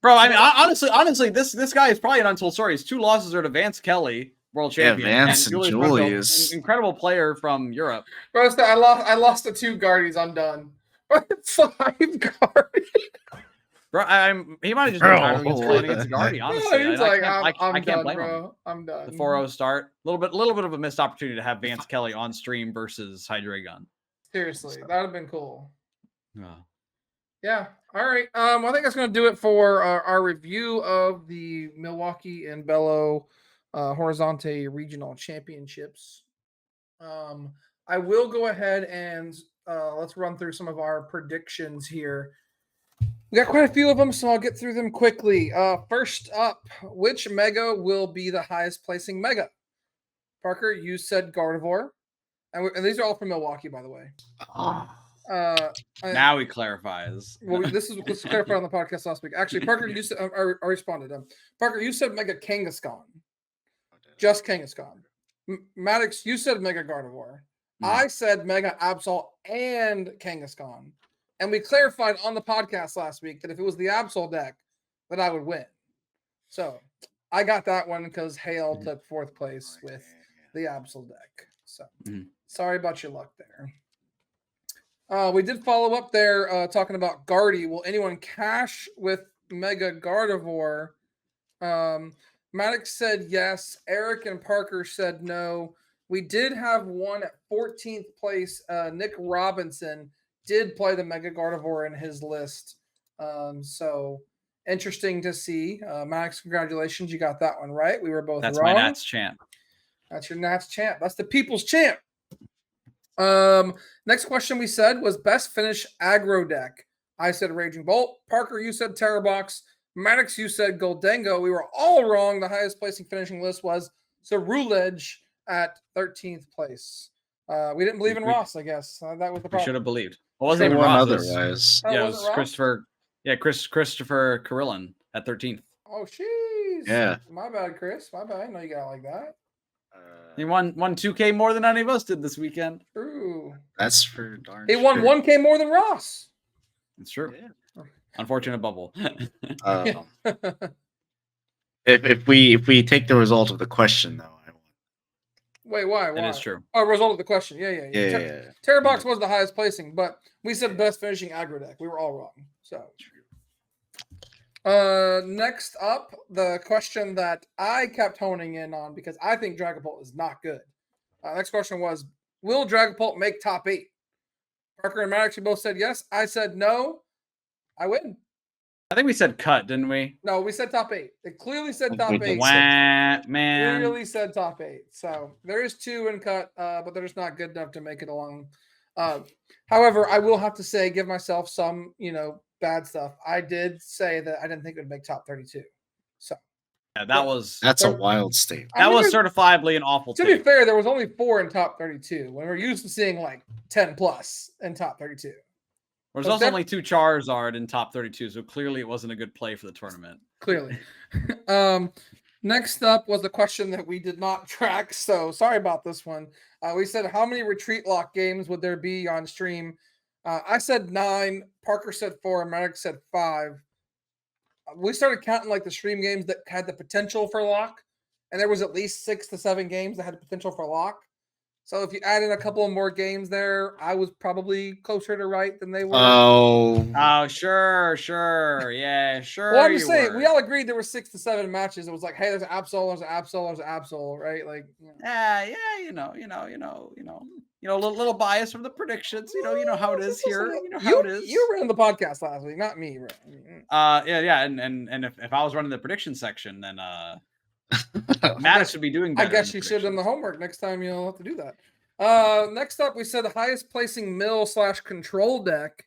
Bro, I mean, honestly, this guy is probably an untold story. His 2 losses are to Vance Kelly, world champion, Vance and Julius, an incredible player from Europe. Bro, I lost to 2 Guardians. I'm done. 5 Guardians. Bro, he might have just been tired against the Guardian. Honestly, he's I can't blame him. I'm done. The 4-0 start, a little bit of a missed opportunity to have Vance Kelly on stream versus Hydreigon. Seriously, that would have been cool. Yeah. All right. I think that's going to do it for our review of the Milwaukee and Belo Horizonte Regional Championships. I will go ahead and let's run through some of our predictions here. We got quite a few of them, so I'll get through them quickly. First up, which Mega will be the highest placing Mega? Parker, you said Gardevoir. And these are all from Milwaukee, by the way. Now he clarifies. Well, this was clarified on the podcast last week. Actually, Parker, you said I responded. Parker, you said Mega Kangaskhan. Just Kangaskhan. Maddox, you said Mega Gardevoir. I said Mega Absol and Kangaskhan. And we clarified on the podcast last week that if it was the Absol deck, that I would win. So I got that one because Hale took 4th place with the Absol deck. So sorry about your luck there. We did follow up there talking about Guardy. Will anyone cash with Mega Gardevoir? Maddox said yes. Eric and Parker said no. We did have one at 14th place. Nick Robinson did play the Mega Gardevoir in his list. So interesting to see. Maddox, congratulations. You got that one right. We were both That's wrong. my Nats champ. That's your Nats champ. That's the people's champ. Next question we said was best finish aggro deck. I said Raging Bolt. Parker, you said Terrabox. Maddox, you said Goldango. We were all wrong. The highest placing finishing list was Cerulege at 13th place. We didn't believe in Ross, I guess. That was the We problem. should have believed. Well, it wasn't They even won Ross. otherwise. Oh, Yeah, it was was it Ross? Christopher. Yeah, Christopher Carillon at 13th. Oh, jeez. Yeah. My bad, Chris. My bad. I know you got it like that. He won 2K more than any of us did this weekend. True. That's for darn He won sure. 1K more than Ross. It's true. Yeah. Unfortunate bubble. If we take the result of the question though, I won. Wait, why? That is true. Oh, result of the question. Yeah. Yeah. Terrabox was the highest placing, but we said best finishing aggro deck. We were all wrong. So, next up, the question that I kept honing in on because I think Dragapult is not good. Next question was, will Dragapult make top 8? Parker and Maddox, you both said yes. I said no. I win. I think we said cut, didn't we? No, we said top 8. It clearly said top 8. Wah, man. Clearly said top 8. So there is 2 in cut, but they're just not good enough to make it along. However, I will have to say, give myself some, bad stuff. I did say that I didn't think it would make top 32. So yeah, that's a wild statement. That was certifiably an awful to take. be fair, there was only 4 in top 32 when we're used to seeing like 10 plus in top 32. There's also only 2 Charizard in top 32, so clearly it wasn't a good play for the tournament. Clearly. Next up was a question that we did not track, so sorry about this one. We said, how many retreat lock games would there be on stream? I said 9. Parker said 4. And Maddox said 5. We started counting like the stream games that had the potential for lock, and there was at least 6 to 7 games that had the potential for lock. So if you add in a couple of more games there, I was probably closer to right than they were. Oh, sure. Yeah, sure. Well, I'm just saying, we all agreed there were 6 to 7 matches. It was like, hey, there's an Absol, right? Like, yeah, little bias from the predictions. You know how it is here. You know how it is. You were on the podcast last week, not me, right? Yeah, and if I was running the prediction section, then Maddox should be doing better. I guess you should have done the homework next time. You'll have to do that. Next up, we said the highest placing mill/control deck.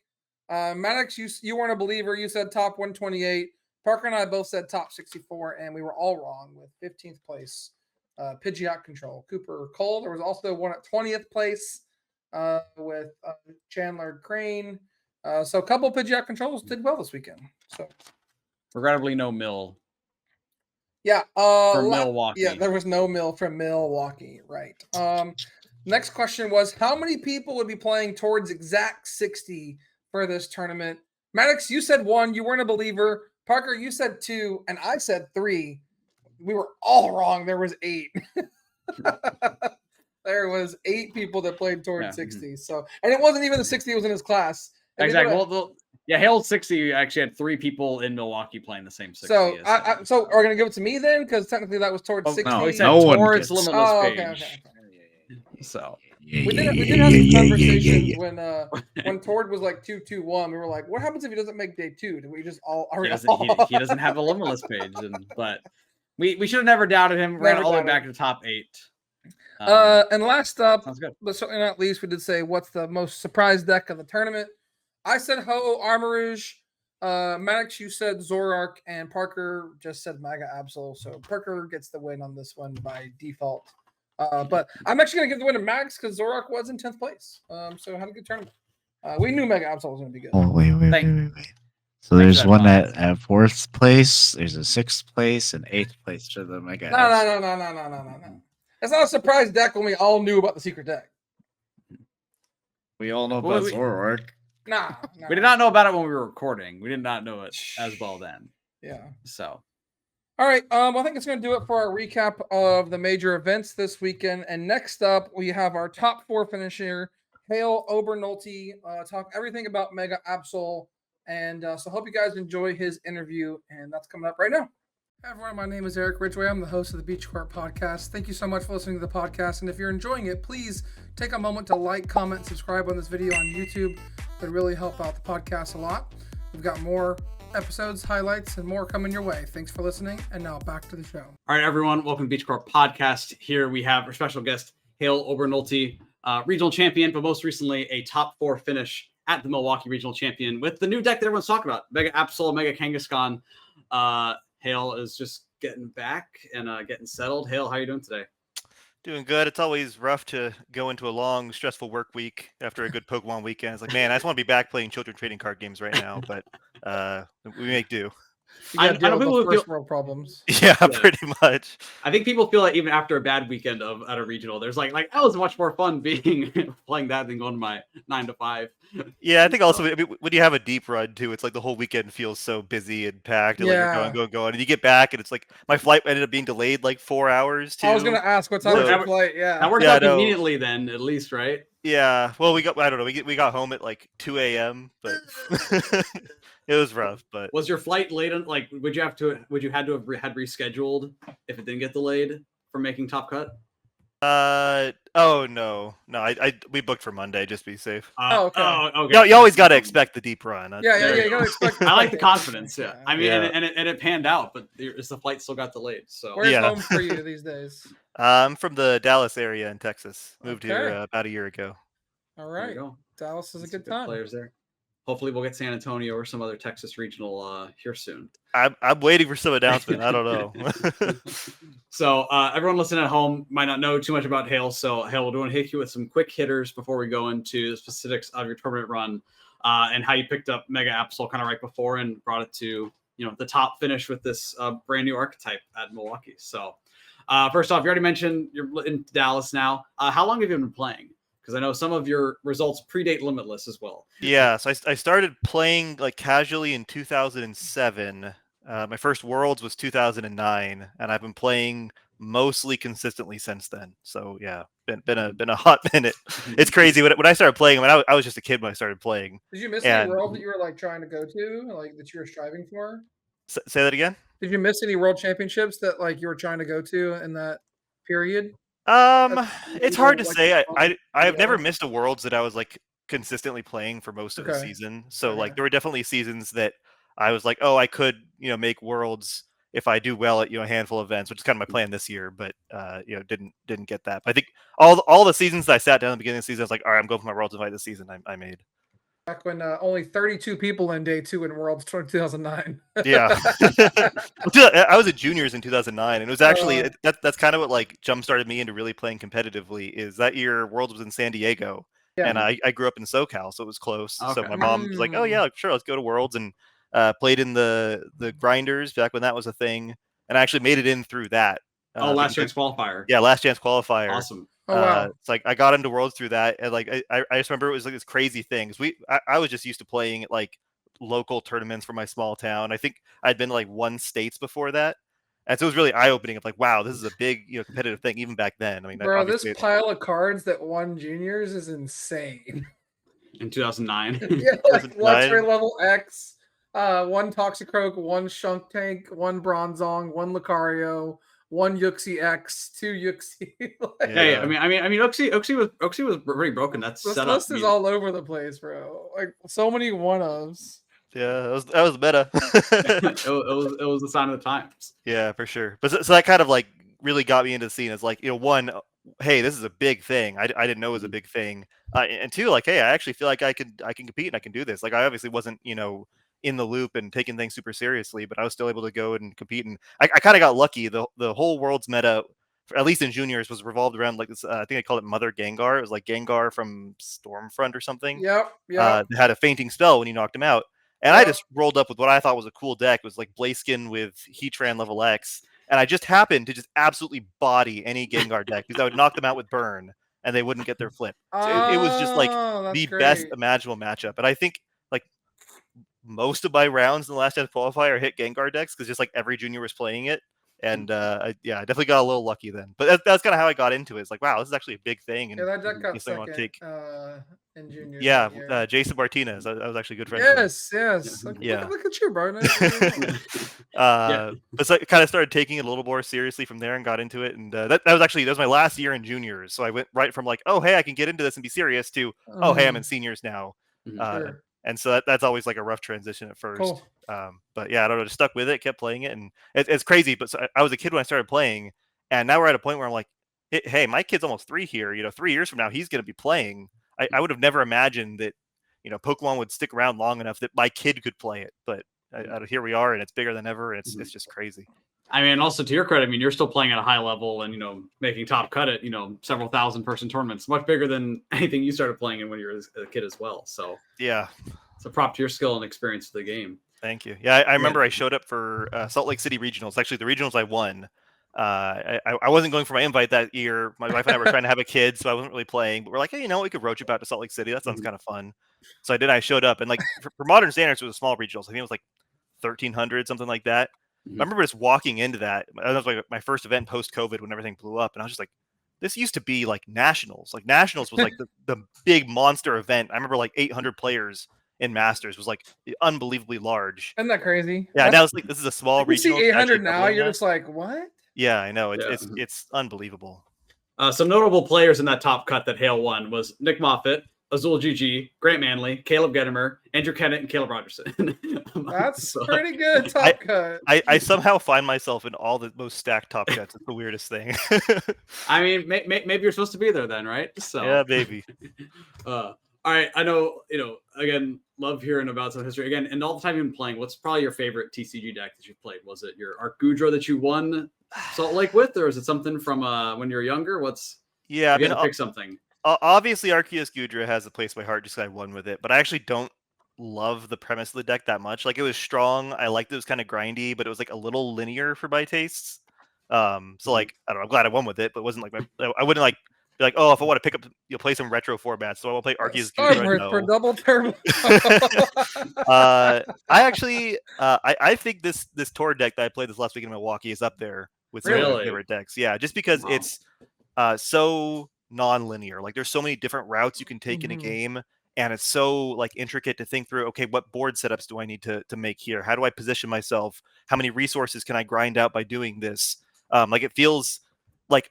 Maddox, you weren't a believer. You said top 128. Parker and I both said top 64, and we were all wrong with 15th place. Pidgeot Control, Cooper Cole. There was also one at 20th place with Chandler Crane. So a couple of Pidgeot Controls did well this weekend. So regrettably, no Mill. Yeah. From Milwaukee. Yeah, there was no Mill from Milwaukee. Right. Next question was, how many people would be playing towards exact 60 for this tournament? Maddox, you said 1. You weren't a believer. Parker, you said 2, and I said 3. We were all wrong. There was 8. There was 8 people that played towards 60. So, and it wasn't even the 60 was in his class. Exactly. Yeah, Hale 60 actually had 3 people in Milwaukee playing the same 60. So, so are we gonna give it to me then? Because technically that was towards 60. No, he said towards Limitless page. Okay. So we did have some conversations when Tord was like 2-2-1. We were like, what happens if he doesn't make day 2? Do we just all? He doesn't have a Limitless page, but we should have never doubted him. Ran all the way back to the top 8. And last up, sounds good. But certainly not least, we did say what's the most surprise deck of the tournament. I said Ho-Oh Armarouge. Maddox, you said Zoroark, and Parker just said Mega Absol. So Parker gets the win on this one by default. But I'm actually going to give the win to Maddox because Zoroark was in 10th place. So had a good tournament. We knew Mega Absol was going to be good. Oh, wait. So there's one at 4th place, there's a 6th place, and 8th place to the Mega Absol. No. It's not a surprise deck when we all knew about the secret deck. We all know about Zoroark. Nah. We did not know about it when we were recording. We did not know it as well then. Yeah. So All right. I think it's going to do it for our recap of the major events this weekend. And next up, we have our top 4 finisher, Hale Obernolte, talk everything about Mega Absol. And so hope you guys enjoy his interview. And that's coming up right now. Hey everyone, my name is Eric Ridgway. I'm the host of the Beach Court Podcast. Thank you so much for listening to the podcast. And if you're enjoying it, please take a moment to like, comment, subscribe on this video on YouTube. It would really help out the podcast a lot. We've got more episodes, highlights, and more coming your way. Thanks for listening. And now back to the show. All right, everyone. Welcome to Beach Court Podcast. Here we have our special guest, Hale Obernolte, regional champion, but most recently a top 4 finish at the Milwaukee Regional Champion with the new deck that everyone's talking about, Mega Absol, Mega Kangaskhan. Hale is just getting back and getting settled. Hale, how are you doing today? Doing good. It's always rough to go into a long, stressful work week after a good Pokemon weekend. It's like, man, I just want to be back playing children trading card games right now, but we make do. You got to deal with people the first world problems. Yeah, pretty much. I think people feel like even after a bad weekend at a regional, there's like that was much more fun being playing that than going to my 9 to 5. Yeah, I think also when you have a deep run too, it's like the whole weekend feels so busy and packed. And like you're going, and you get back, and it's like my flight ended up being delayed like 4 hours too. I was gonna ask what time was your flight. Yeah, that worked out conveniently then, at least, right? Yeah. Well, I don't know. We got home at like 2 a.m., but it was rough. But was your flight late? Like, would you had to have had rescheduled if it didn't get delayed from making Top Cut? Oh no. We booked for Monday just to be safe. Okay. Okay. You always got to expect the deep run. Yeah. You gotta expect. I like the confidence. Yeah. I mean, and it panned out, but the flight still got delayed. So where's home for you these days? I'm from the Dallas area in Texas. Moved here about a year ago. All right. Dallas is a good time. Players there. Hopefully, we'll get San Antonio or some other Texas regional here soon. I'm waiting for some announcement. I don't know. So everyone listening at home might not know too much about Hale. So Hale, we're going to hit you with some quick hitters before we go into the specifics of your tournament run and how you picked up Mega Absol kind of right before and brought it to the top finish with this brand new archetype at Milwaukee. So first off, you already mentioned you're in Dallas now. How long have you been playing? Because I know some of your results predate Limitless as well. Yeah, so I started playing like casually in 2007. My first Worlds was 2009, and I've been playing mostly consistently since then. So yeah, been a hot minute. It's crazy when I started playing. I was just a kid when I started playing. Did you miss any world that you were like trying to go to, like that you were striving for? Say that again. Did you miss any world championships that like you were trying to go to in that period? It's hard to say. I have never missed a Worlds that I was like consistently playing for most of the season. So like there were definitely seasons that I was like, oh, I could make Worlds if I do well at a handful of events, which is kind of my plan this year. But didn't get that. But I think all the seasons that I sat down at the beginning of the season, I was like, all right, I'm going for my Worlds invite this season. I made. Back when only 32 people in day 2 in Worlds 2009. Yeah. I was at juniors in 2009, and it was actually that's kind of what like jump started me into really playing competitively. Is that year Worlds was in San Diego, and I grew up in SoCal, so it was close. Okay. So my mom was like, "Oh yeah, sure, let's go to Worlds," and played in the grinders back when that was a thing, and I actually made it in through that. Last chance qualifier. Yeah, last chance qualifier. Awesome. Oh, wow. It's like I got into Worlds through that, and like I just remember it was like this crazy thing. I was just used to playing at like local tournaments for my small town. I think I'd been to like 1 states before that, and so it was really eye opening. Of like, wow, this is a big competitive thing even back then. I mean, bro, this pile of cards that won juniors is insane. In 2009, yeah, like Luxury Level X, 1 Toxicroak, 1 Shunk Tank, 1 Bronzong, 1 Lucario. 1 Yuxi X, 2 Yuxi. Hey, I mean, Uxie was pretty broken. This list is all over the place, bro. Like so many 1-ofs. Yeah, that was meta. it was the sign of the times. Yeah, for sure. But so that kind of like really got me into the scene as like one, hey, this is a big thing. I didn't know it was a big thing, and 2, like, hey, I actually feel like I can compete and I can do this. Like I obviously wasn't in the loop and taking things super seriously, but I was still able to go and compete. And I kind of got lucky. The whole World's meta, at least in juniors, was revolved around like this. I think I called it Mother Gengar. It was like Gengar from Stormfront or something. Yep. It had a fainting spell when you knocked him out. And I just rolled up with what I thought was a cool deck. It was like Blaziken with Heatran level X. And I just happened to just absolutely body any Gengar deck because I would knock them out with Burn and they wouldn't get their flip. So it was just like the best imaginable matchup. And I think most of my rounds in the last 10th qualifier hit Gengar decks because just like every junior was playing it. And I definitely got a little lucky then. But that's kind of how I got into it. It's like, wow, this is actually a big thing. And Yeah, that deck got guess I want to second take. in juniors. Yeah, that year. Jason Martinez. I was actually good friends with him. Yes. Like, Yeah. Look at you, bro. Nice. But so I kind of started taking it a little more seriously from there and got into it. And that was my last year in juniors. So I went right from like, oh, hey, I can get into this and be serious to, oh, hey, I'm in seniors now. Sure. And so that's always like a rough transition at first. Cool. But yeah, I don't know, just stuck with it, kept playing it. And it's crazy. But so I was a kid when I started playing. And now we're at a point where I'm like, hey, my kid's almost 3 here. 3 years from now, he's going to be playing. I would have never imagined that, Pokemon would stick around long enough that my kid could play it. But here we are, and it's bigger than ever. And it's just crazy. I mean, also to your credit, you're still playing at a high level and, making top cut at, several thousand person tournaments, much bigger than anything you started playing in when you were a kid as well. So yeah, it's a prop to your skill and experience of the game. Thank you. Yeah, I remember I showed up for Salt Lake City regionals. Actually, the regionals I won. I wasn't going for my invite that year. My wife and I were trying to have a kid, so I wasn't really playing. But we're like, hey, we could roach about to Salt Lake City. That sounds kind of fun. So I did. I showed up, and like for modern standards, it was a small regionals. I think it was like 1,300, something like that. I remember just walking into that. That was like my first event post-COVID when everything blew up, and I was just like, this used to be like nationals. Like nationals was like the big monster event. I remember like 800 players in Masters was like unbelievably large. Isn't that crazy? Yeah, now it's like this is a small regional. You see 800 now, you're just like, what? Yeah, I know. It's unbelievable. Some notable players in that top cut that Hale won was Nick Moffitt, Azul GG, Grant Manley, Caleb Gettimer, Andrew Kennett, and Caleb Rogerson. That's pretty good top cut. I somehow find myself in all the most stacked top cuts. It's the weirdest thing. I mean, maybe you're supposed to be there then, right? So yeah, maybe. All right, I know, again, love hearing about some history. Again, and all the time you've been playing, what's probably your favorite TCG deck that you've played? Was it your Arcudro that you won Salt Lake with, or is it something from when you were younger? Yeah, I mean, pick something. Obviously, Arceus Gudra has a place in my heart just because I won with it, but I actually don't love the premise of the deck that much. Like, it was strong. I liked it was kind of grindy, but it was like a little linear for my tastes. So like, I don't know, I'm glad I won with it, but it wasn't like I wouldn't like be like, oh, if I want to pick up, play some retro formats, so I will play Arceus Gudra. No. For double turbo. I think this tour deck that I played this last week in Milwaukee is up there with some of my favorite decks. Yeah, just because it's so non-linear. Like, there's so many different routes you can take in a game, and it's so like intricate to think through. Okay, what board setups do I need to make here? How do I position myself? How many resources can I grind out by doing this? Like, it feels like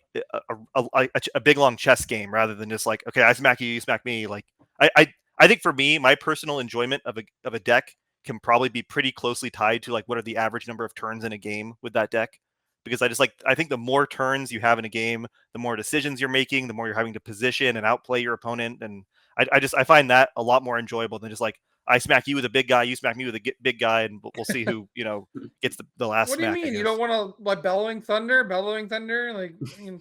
a big long chess game rather than just like, okay, I smack you, you smack me. Like, I think for me, my personal enjoyment of a deck can probably be pretty closely tied to like what are the average number of turns in a game with that deck. Because I think the more turns you have in a game, the more decisions you're making, the more you're having to position and outplay your opponent. And I find that a lot more enjoyable than just like, I smack you with a big guy, you smack me with a big guy, and we'll see who, gets the last What do you smack, mean? You don't want to like bellowing thunder? Like,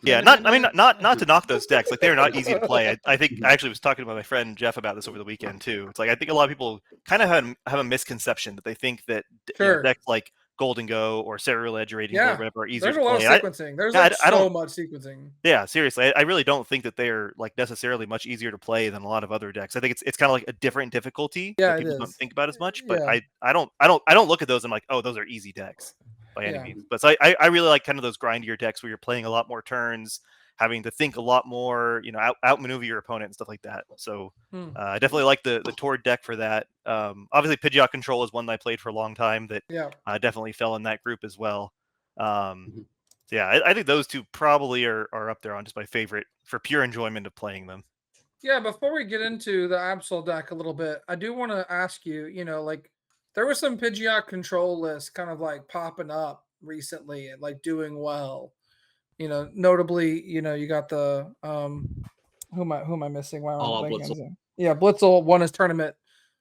yeah, not to knock those decks. Like, they're not easy to play. I think I actually was talking to my friend Jeff about this over the weekend too. It's like, I think a lot of people kind of have a misconception that they think that decks like Golden Go or Serial Edge or Raging Bull or whatever are easier to play. There's a lot of sequencing. There's so much sequencing. Yeah, seriously. I really don't think that they're like necessarily much easier to play than a lot of other decks. I think it's kind of like a different difficulty that people don't think about as much. But I don't look at those and like, oh, those are easy decks by any means. But so I really like kind of those grindier decks where you're playing a lot more turns, having to think a lot more, outmaneuver your opponent and stuff like that. So I definitely like the tour deck for that. Obviously, Pidgeot Control is one that I played for a long time that definitely fell in that group as well. So yeah, I think those two probably are up there on just my favorite for pure enjoyment of playing them. Yeah, before we get into the Absol deck a little bit, I do want to ask you, like, there was some Pidgeot Control lists kind of like popping up recently and like doing well. Notably, you got the who am I missing? Wow, Blitzel. Yeah, Blitzel won his tournament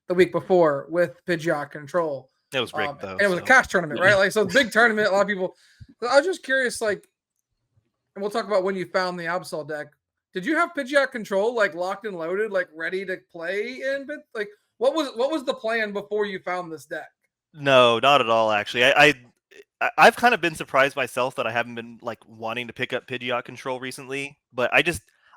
the week before with Pidgeot Control. It was rigged though. And it was a cash tournament, right? Like, so big tournament. A lot of people. I was just curious, like, and we'll talk about when you found the Absol deck. Did you have Pidgeot Control like locked and loaded, like ready to play in? But like, what was the plan before you found this deck? No, not at all. Actually, I've kind of been surprised myself that I haven't been like wanting to pick up Pidgeot Control recently. But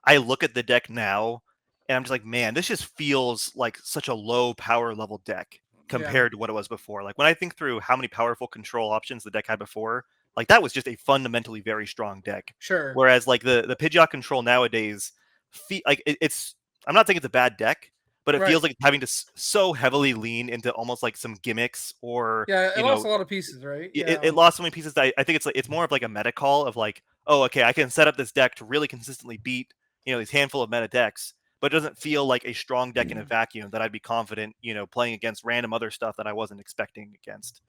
I look at the deck now, and I'm just like, man, this just feels like such a low power level deck. compared to what it was before. Like when I think through how many powerful control options the deck had before, like that was just a fundamentally very strong deck. Sure. Whereas like the Pidgeot control nowadays, it's I'm not saying it's a bad deck, but it feels like it's having to so heavily lean into almost like some gimmicks or it lost a lot of pieces, right? It lost so many pieces that I think it's more of like a meta call of like, oh, okay, I can set up this deck to really consistently beat these handful of meta decks, but it doesn't feel like a strong deck in a vacuum that I'd be confident playing against random other stuff that I wasn't expecting against.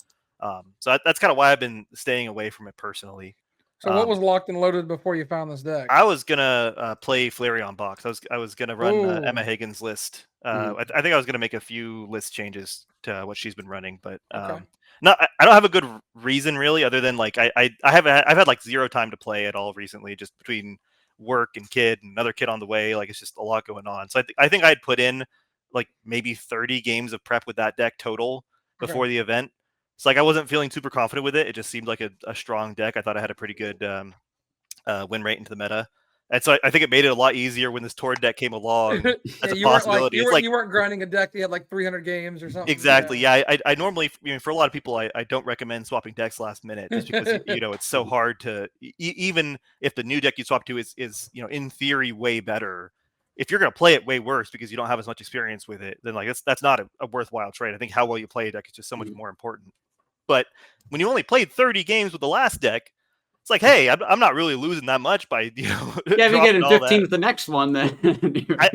So that's kind of why I've been staying away from it personally. So what was locked and loaded before you found this deck? I was gonna play Flareon Box. I was gonna run Emma Hagen's list. I think I was gonna make a few list changes to what she's been running, but I don't have a good reason really, other than like I've had like zero time to play at all recently, just between work and kid and another kid on the way. Like it's just a lot going on. So I think I'd put in like maybe 30 games of prep with that deck total before the event. So like I wasn't feeling super confident with it. It just seemed like a strong deck. I thought I had a pretty good win rate into the meta. And so I think it made it a lot easier when this Tord deck came along as a possibility. You weren't grinding a deck that had like 300 games or something. Exactly. Yeah. I normally, for a lot of people, I don't recommend swapping decks last minute just because, it's so hard to, even if the new deck you swap to is in theory way better, if you're going to play it way worse because you don't have as much experience with it, then like that's not a worthwhile trade. I think how well you play a deck is just so much more important. But when you only played 30 games with the last deck, it's like, hey, I'm not really losing that much by Yeah, if you get in 15 with the next one, then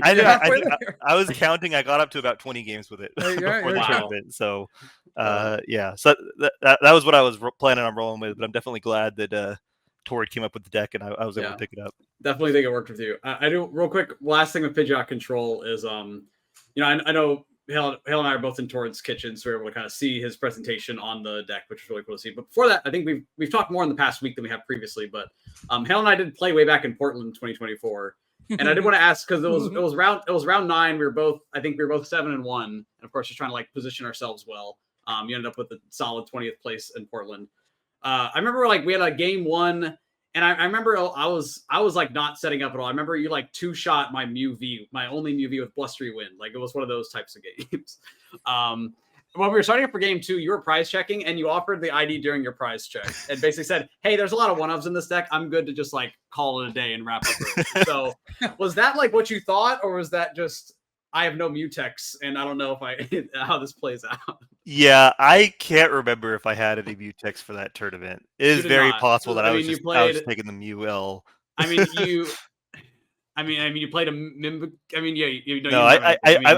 I was counting. I got up to about 20 games with it before the tournament. So, so that was what I was planning on rolling with. But I'm definitely glad that Tord came up with the deck and I was able to pick it up. Definitely think it worked with you. I do real quick. Last thing with Pidgeot control is, I know Hale and I are both in Tord's kitchen, so we're able to kind of see his presentation on the deck, which is really cool to see. But before that, I think we've talked more in the past week than we have previously. But Hale and I did play way back in Portland in 2024, and I did want to ask because it was round 9. We were both 7-1, and of course just trying to like position ourselves well. You ended up with a solid 20th place in Portland. I remember like we had a game 1. And I remember I was like not setting up at all. I remember you like 2-shot my only Mew V with Blustery Wind. Like it was one of those types of games. When we were starting up for game 2, you were prize checking and you offered the ID during your prize check and basically said, hey, there's a lot of 1-ofs in this deck. I'm good to just like call it a day and wrap up early. So was that like what you thought, or was that just I have no Mutex and I don't know how this plays out? Yeah, I can't remember if I had any Mutex for that tournament. It is very possible that I was taking the Mew L. I mean, you played a Mim. I mean, yeah, no,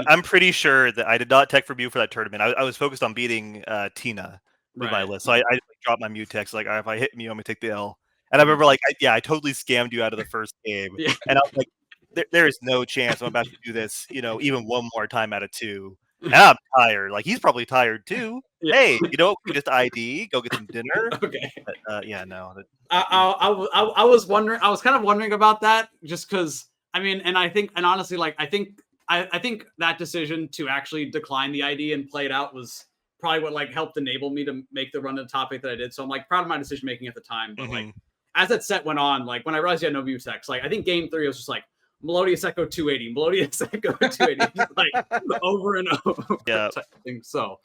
I'm pretty sure that I did not tech for Mew for that tournament. I was focused on beating Tina with my list, so I dropped my Mutex. Like, if I hit Mew, I'm gonna take the L. And I remember, like, I totally scammed you out of the first game, and I was like, there is no chance I'm about to do this, even one more time out of 2. And I'm tired. Like, he's probably tired too. Yeah. Hey, we just ID, go get some dinner. Okay. But, no. I was wondering. I was kind of wondering about that, just because. I mean, and honestly, like, I think that decision to actually decline the ID and play it out was probably what like helped enable me to make the run to the top 8 that I did. So I'm like proud of my decision making at the time. But like as that set went on, like when I realized you had no Mutex, like I think game 3 was just like Melodious Echo 280, Melodious Echo 280, like over and over. Yeah. So,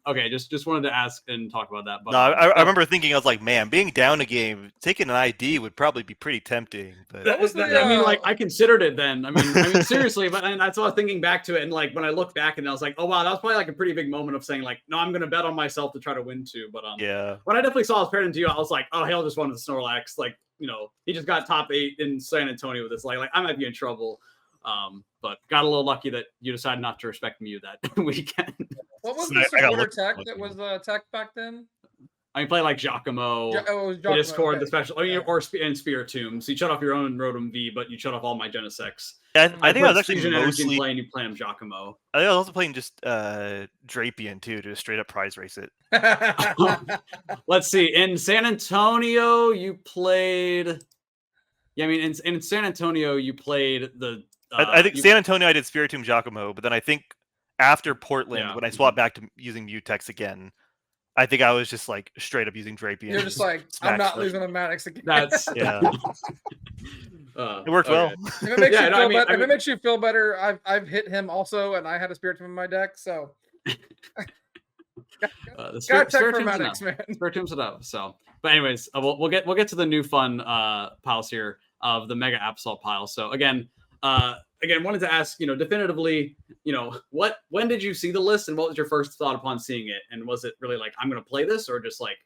okay, just wanted to ask and talk about that. But no, I remember thinking, I was like, man, being down a game, taking an ID would probably be pretty tempting. But I mean, like I considered it then. I mean, seriously, but and that's what I was thinking back to it. And like when I look back, and I was like, oh wow, that was probably like a pretty big moment of saying like, no, I'm gonna bet on myself to try to win too. But when I definitely saw his paired into you, I was like, oh, Hale just wanted the Snorlax, like. He just got top 8 in San Antonio with this. Like I might be in trouble. But got a little lucky that you decided not to respect Mew that weekend. What was the supporter tech that was tech back then? I mean, play like Giacomo, Discord, the special, or Spiritomb. So you shut off your own Rotom V, but you shut off all my Genesex. Yeah, I think I was actually mostly playing. You play him Giacomo. I think I was also playing just Drapion too, to straight up prize race it. Let's see. In San Antonio, you played. Yeah, I mean, in San Antonio, you played the. I think San Antonio, I did Spiritomb Giacomo, but then I think after Portland, when I swapped back to using Mutex again, I think I was just like straight up using Drapion. You're just like, I'm not losing a Maddox again. That's it worked well. If it makes you feel better, I've hit him also, and I had a Spiritomb in my deck, so Gotta The check spare for tunes medics, enough. man. Spare tunes enough. So, but anyways, we'll get to the new fun piles here of the Mega Absol pile. So again, wanted to ask, definitively, when did you see the list and what was your first thought upon seeing it? And was it really like, I'm going to play this, or just like,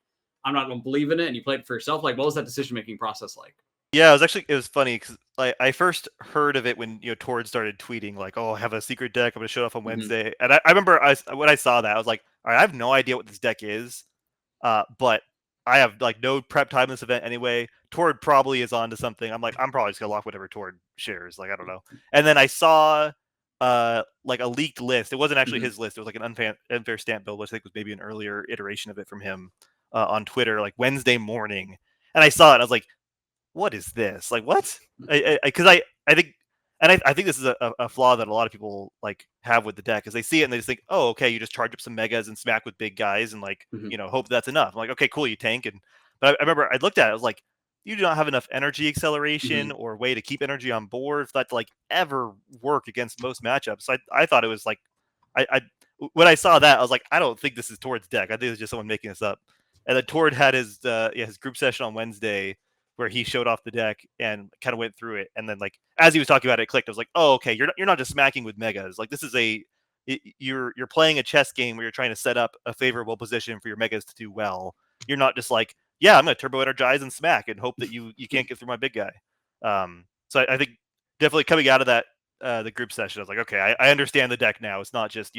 I'm not going to believe in it and you played it for yourself? Like, what was that decision-making process like? Yeah, it was funny because I first heard of it when Tord started tweeting like, "Oh, I have a secret deck. I'm gonna show it off on Wednesday." And I remember when I saw that, I was like, "All right, I have no idea what this deck is, but I have like no prep time in this event anyway. Tord probably is onto something. I'm like, I'm probably just gonna lock whatever Tord shares. Like, I don't know." And then I saw like a leaked list. It wasn't actually his list. It was like an unfair stamp build, which I think was maybe an earlier iteration of it from him on Twitter, like Wednesday morning. And I saw it. I was like, what is this? Like, what? Because I think, and I think this is a flaw that a lot of people like have with the deck, is they see it and they just think, oh, okay, you just charge up some megas and smack with big guys and like, hope that's enough. I'm like, okay, cool, you tank. But I remember I looked at it, I was like, you do not have enough energy acceleration or way to keep energy on board for that to like ever work against most matchups. So I thought it was like, I when I saw that, I was like, I don't think this is Tord's deck. I think it's just someone making this up. And then Tord had his group session on Wednesday, where he showed off the deck and kind of went through it, and then like as he was talking about it, it clicked. I was like, oh, okay, you're not just smacking with megas. Like, this is you're playing a chess game where you're trying to set up a favorable position for your megas to do well. You're not just like, yeah, I'm gonna turbo energize and smack and hope that you can't get through my big guy. So I think definitely coming out of that the group session, I was like, okay, I understand the deck now. It's not just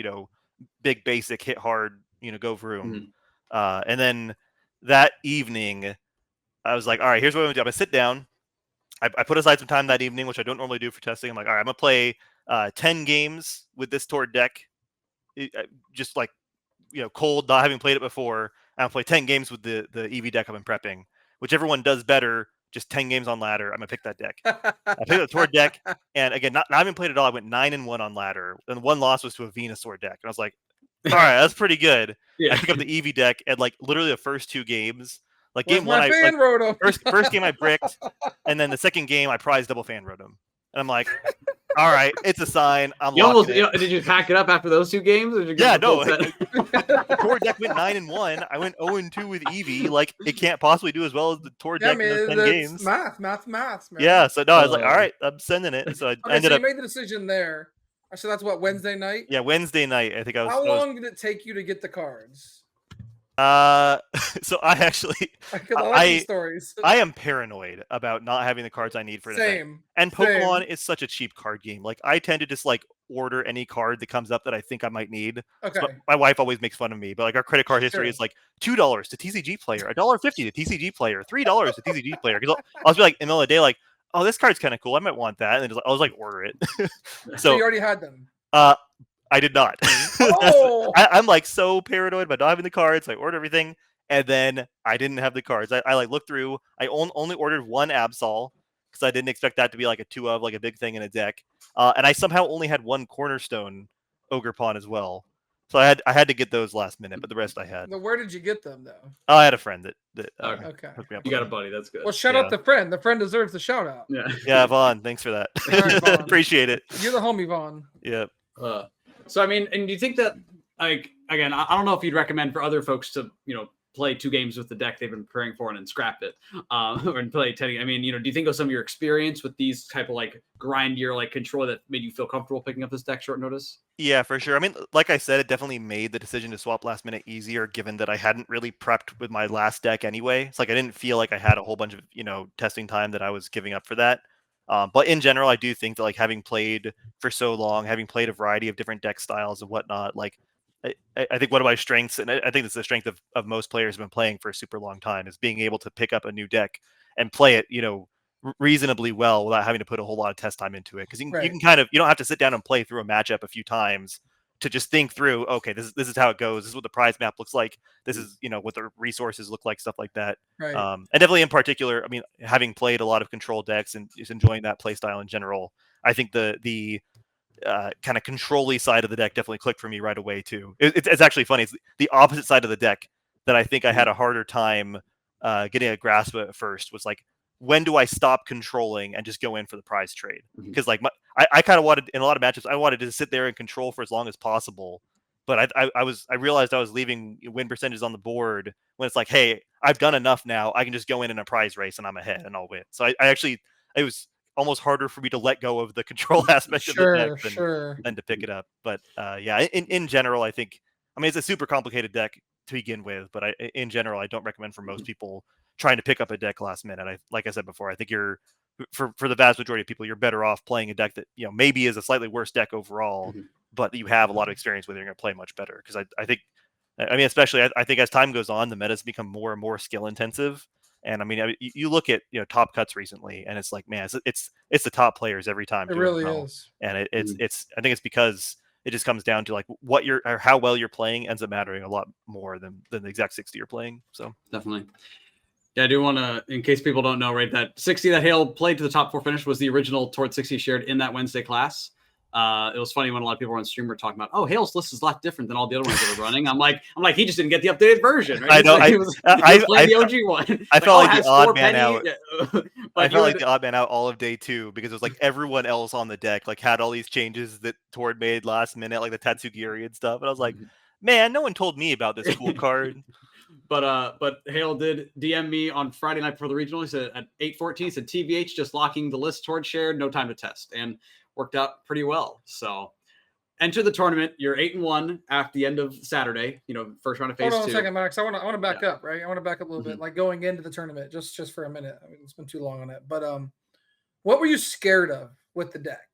big basic hit hard, go vroom. And then that evening, I was like, all right, here's what I'm gonna do. I'm gonna sit down. I put aside some time that evening, which I don't normally do for testing. I'm like, all right, I'm gonna play 10 games with this Tord deck, just like cold, not having played it before. I'm gonna play 10 games with the EV deck I've been prepping. Whichever one does better, just 10 games on ladder, I'm gonna pick that deck. I picked the Tord deck, and again, not having played it all, I went 9-1 on ladder, and one loss was to a Venusaur deck, and I was like, all right, that's pretty good. I pick up the EV deck, and like literally the first 2 games. Like game one, first game I bricked, and then the second game I prize double fan wrote him, and I'm like, all right, it's a sign. I'm locking it. Did you pack it up after those 2 games? Or did you the Tord deck went 9-1. I went 0-2 with Eevee. Like, it can't possibly do as well as the Tord deck in those 10 games. Math, man. Yeah, so no, I was like, all right, I'm sending it. So I ended up. You made the decision there. So that's what, Wednesday night? Yeah, Wednesday night. I think I was. How long did it take you to get the cards? So I actually, I like these stories. I am paranoid about not having the cards I need for the deck. And Pokemon is such a cheap card game. Like, I tend to just like order any card that comes up that I think I might need. Okay. So my wife always makes fun of me, but like our credit card history is like $2 to TCG player, $1.50 to TCG player, $3 to TCG player. Because I'll be like in the middle of the day, like, oh, this card's kind of cool, I might want that, and then I was like, order it. So you already had them. I did not. Oh! I'm like so paranoid about not having the cards. I ordered everything, and then I didn't have the cards. I like looked through. I only ordered one Absol because I didn't expect that to be like a 2 of, like a big thing in a deck. And I somehow only had one Cornerstone Ogre Pawn as well. So I had to get those last minute, but the rest I had. Now, where did you get them though? Oh, I had a friend that okay. hooked me up. You got a buddy. That's good. Well, shout out the friend. The friend deserves the shout out. Yeah, Vaughn. Thanks for that. Right, Vaughn. Appreciate it. You're the homie, Vaughn. Yeah. So I mean, and do you think that, like, again, I don't know if you'd recommend for other folks to play 2 games with the deck they've been preparing for and then scrap it, and play 10. I mean, do you think of some of your experience with these type of like grindier like control that made you feel comfortable picking up this deck short notice? Yeah, for sure. I mean, like I said, it definitely made the decision to swap last minute easier, given that I hadn't really prepped with my last deck anyway. It's like I didn't feel like I had a whole bunch of testing time that I was giving up for that. But in general, I do think that like having played for so long, having played a variety of different deck styles and whatnot, like I think one of my strengths, and I think it's the strength of most players who've been playing for a super long time, is being able to pick up a new deck and play it, reasonably well without having to put a whole lot of test time into it. Because you can kind of, you don't have to sit down and play through a matchup a few times to just think through, okay, this is how it goes. This is what the prize map looks like. This is, what the resources look like, stuff like that. Right. And definitely in particular, I mean, having played a lot of control decks and just enjoying that play style in general, I think the kind of control-y side of the deck definitely clicked for me right away too. It's actually funny. It's the opposite side of the deck that I think I had a harder time getting a grasp of at first, was like, when do I stop controlling and just go in for the prize trade? Because like I kind of wanted, in a lot of matchups, I wanted to sit there and control for as long as possible. but I realized I was leaving win percentages on the board when it's like, hey, I've done enough now. I can just go in a prize race and I'm ahead and I'll win. So I actually, it was almost harder for me to let go of the control aspect of the deck than to pick it up. But yeah, in general, I think, I mean, it's a super complicated deck to begin with, but in general, I don't recommend for most people trying to pick up a deck last minute. Like I said before, I think you're, for the vast majority of people, you're better off playing a deck that, you know, maybe is a slightly worse deck overall, but you have a lot of experience with it, you're going to play much better. Because I think, I mean, especially I think as time goes on, the metas become more and more skill intensive. And I mean, you look at, you know, top cuts recently, and it's like, man, it's the top players every time. It really is. And it's I think it's because it just comes down to like what you're, or how well you're playing ends up mattering a lot more than the exact 60 you're playing. So definitely. Yeah, I do want to, in case people don't know, right, that 60 that Hale played to the top 4 finish was the original Toward 60 shared in that Wednesday class. It was funny when a lot of people on stream were talking about, oh, Hale's list is a lot different than all the other ones that were running. I'm like, he just didn't get the updated version. Right? I know. He was playing the OG one. I felt like the odd man out. I felt like the odd man out all of day 2 because it was like everyone else on the deck like had all these changes that Tord made last minute, like the Tatsugiri and stuff. And I was like, man, no one told me about this cool card. But Hale did DM me on Friday night before the regional. He said at 8:14, he said TBH just locking the list towards shared, no time to test, and worked out pretty well. So enter the tournament. You're 8-1 at the end of Saturday. You know, first round of phase 2. Hold on a second, Max. I want to back up, right? I want to back up a little bit, like going into the tournament, just for a minute. I mean, it's been too long on it, but what were you scared of with the deck?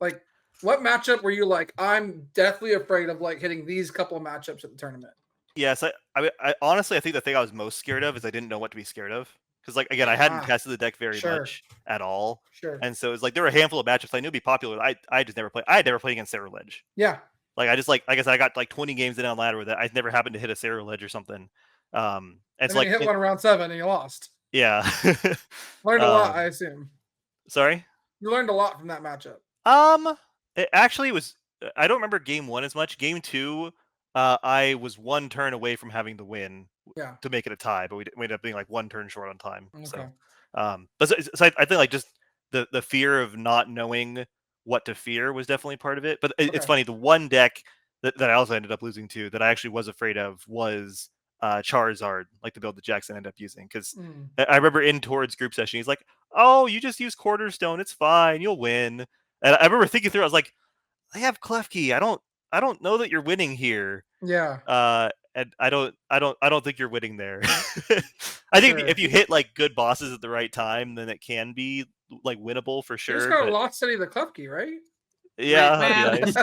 Like, what matchup were you like, I'm deathly afraid of like hitting these couple of matchups at the tournament? Yes, I honestly, I think the thing I was most scared of is I didn't know what to be scared of. Because, like, again, I hadn't tested the deck very much at all. And so it's like there were a handful of matchups I knew would be popular. I just never played. I had never played against Sarah Ledge. Yeah. Like, I just, like I said, I got like 20 games in on ladder with it. I never happened to hit a Sarah Ledge or something. And it's like, you hit one around 7 and you lost. Yeah. Learned a lot, I assume. Sorry? You learned a lot from that matchup. It actually was, I don't remember game 1 as much. Game 2, I was 1 turn away from having the win to make it a tie, but we ended up being like 1 turn short on time. Okay. So, but so I think like just the fear of not knowing what to fear was definitely part of it. But it's funny, the one deck that I also ended up losing to that I actually was afraid of was Charizard, like the build that Jackson ended up using. Because I remember in Tord's group session, he's like, "Oh, you just use Quarterstone, it's fine, you'll win." And I remember thinking through, I was like, "I have Klefki. I don't know that you're winning here." Yeah. And I don't think you're winning there. I think if you hit like good bosses at the right time, then it can be like winnable for sure. You just got a lot city the Klefki, right? Yeah. Nice.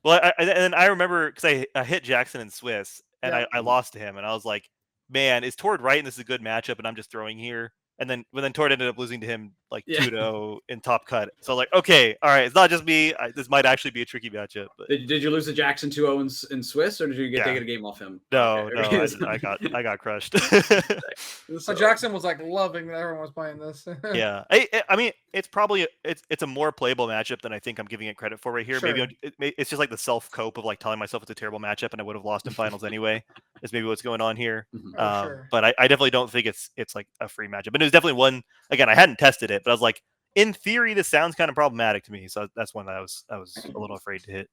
Well, and I remember because I hit Jackson in Swiss and I lost to him, and I was like, man, is Tord right? And this is a good matchup, and I'm just throwing here. And then Tord ended up losing to him like 2-0 in top cut. So like, okay, all right, it's not just me. This might actually be a tricky matchup. But... Did you lose to Jackson 2-0 in Swiss, or did you take a game off him? No, I got crushed. So Jackson was like loving that everyone was playing this. Yeah, I mean, it's probably it's a more playable matchup than I think I'm giving it credit for right here. Maybe it's just like the self cope of like telling myself it's a terrible matchup and I would have lost in finals anyway. Is maybe what's going on here. But I definitely don't think it's like a free matchup. But it was definitely one. Again, I hadn't tested it, but I was like, in theory, this sounds kind of problematic to me. So that's one that I was a little afraid to hit.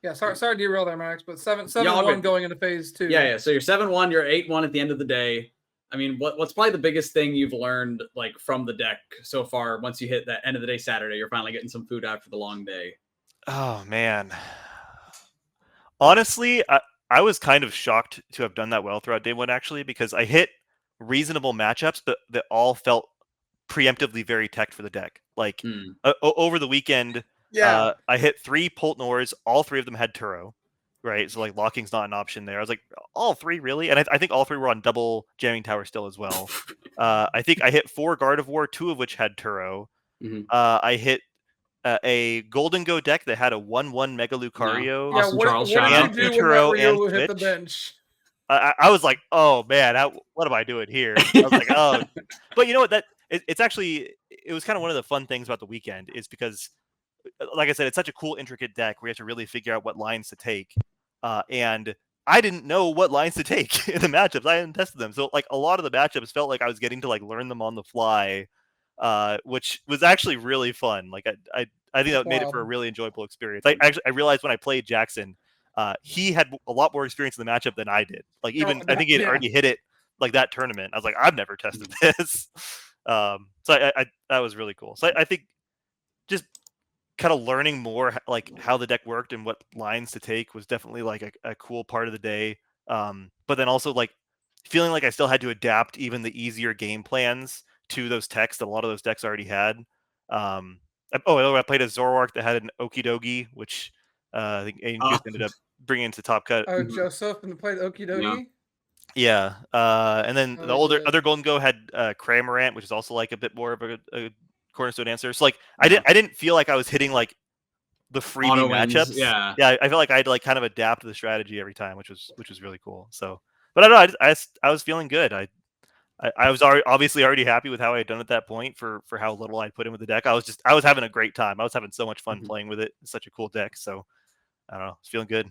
Yeah, sorry to derail there, Max, but 7-1 going into phase 2. Yeah. So you're 7-1, you're 8-1 at the end of the day. I mean, what's probably the biggest thing you've learned like from the deck so far? Once you hit that end of the day Saturday, you're finally getting some food after the long day. Oh man, honestly, I was kind of shocked to have done that well throughout day 1 actually, because I hit reasonable matchups that all felt preemptively very teched for the deck. Like over the weekend, I hit 3 Poltnors. All 3 of them had Turo, right? So like locking's not an option there. I was like, all 3 really? And I think all 3 were on double jamming tower still as well. I think I hit 4 Gardevoir, 2 of which had Turo. I hit a Golden Go deck that had a 1/1 Mega Lucario. Awesome, Charles. What did you do when that Rio hit the Switch. bench? I was like, oh man, what am I doing here? I was like, oh, but you know what? It's actually, it was kind of one of the fun things about the weekend is because, like I said, it's such a cool, intricate deck where you have to really figure out what lines to take. And I didn't know what lines to take in the matchups. I hadn't tested them. So like a lot of the matchups felt like I was getting to like learn them on the fly, which was actually really fun. Like I think That's that made it for a wild. really enjoyable experience. I realized when I played Jackson, he had a lot more experience in the matchup than I did. Like even I think he had Yeah. already hit it like that tournament. I was like, I've never tested this. So I that was really cool. So I think just kind of learning more like how the deck worked and what lines to take was definitely like a cool part of the day. But then also like feeling like I still had to adapt even the easier game plans to those techs that a lot of those decks already had. I played a Zoroark that had an Okidogi, which I think Aiden Goose ended up bringing into Top Cut. Oh, Mhm. Joseph and played Okie Dokie. Yeah, and then Oh, the he did. other Golden Go had Cramorant, which is also like a bit more of a cornerstone answer. So like Yeah. I didn't feel like I was hitting like the freebie Auto wins, matchups. yeah. I felt like I had to like kind of adapt to the strategy every time, which was really cool. So, but I don't know, I was feeling good. I was obviously already happy with how I had done at that point for how little I put in with the deck. I was having a great time. I was having so much fun Mhm. playing with it. It's such a cool deck. So I don't know, it's feeling good.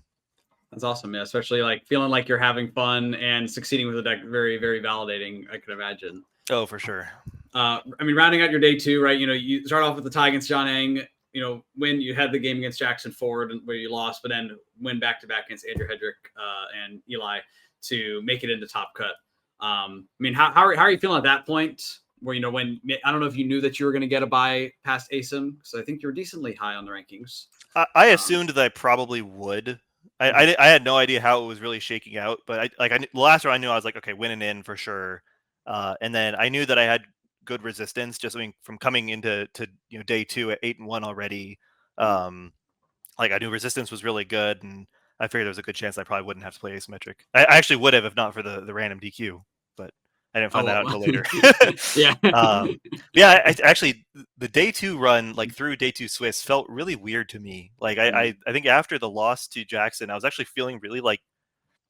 That's awesome. Yeah, especially like feeling like you're having fun and succeeding with the deck. Very, very validating. I could imagine. Oh, for sure. I mean, rounding out your day two, right? You know, you start off with the tie against John Eng. You know, when you had the game against Jackson Ford where you lost, but then win back to back against Andrew Hedrick and Eli to make it into Top Cut. I mean, how are you feeling at that point? Where, you know, when I don't know if you knew that you were going to get a bye past ASIM, because I think you're decently high on the rankings. I assumed that I probably would. I had no idea how it was really shaking out, but the last round I knew I was like, okay, winning in for sure. And then I knew that I had good resistance just from coming into day 2 at 8-1 already. Like I knew resistance was really good, and I figured there was a good chance I probably wouldn't have to play asymmetric. I actually would have if not for the random DQ, but I didn't find that out until later. Yeah. Actually, the day 2 run, like through day 2 Swiss, felt really weird to me. Like I think after the loss to Jackson, I was actually feeling really like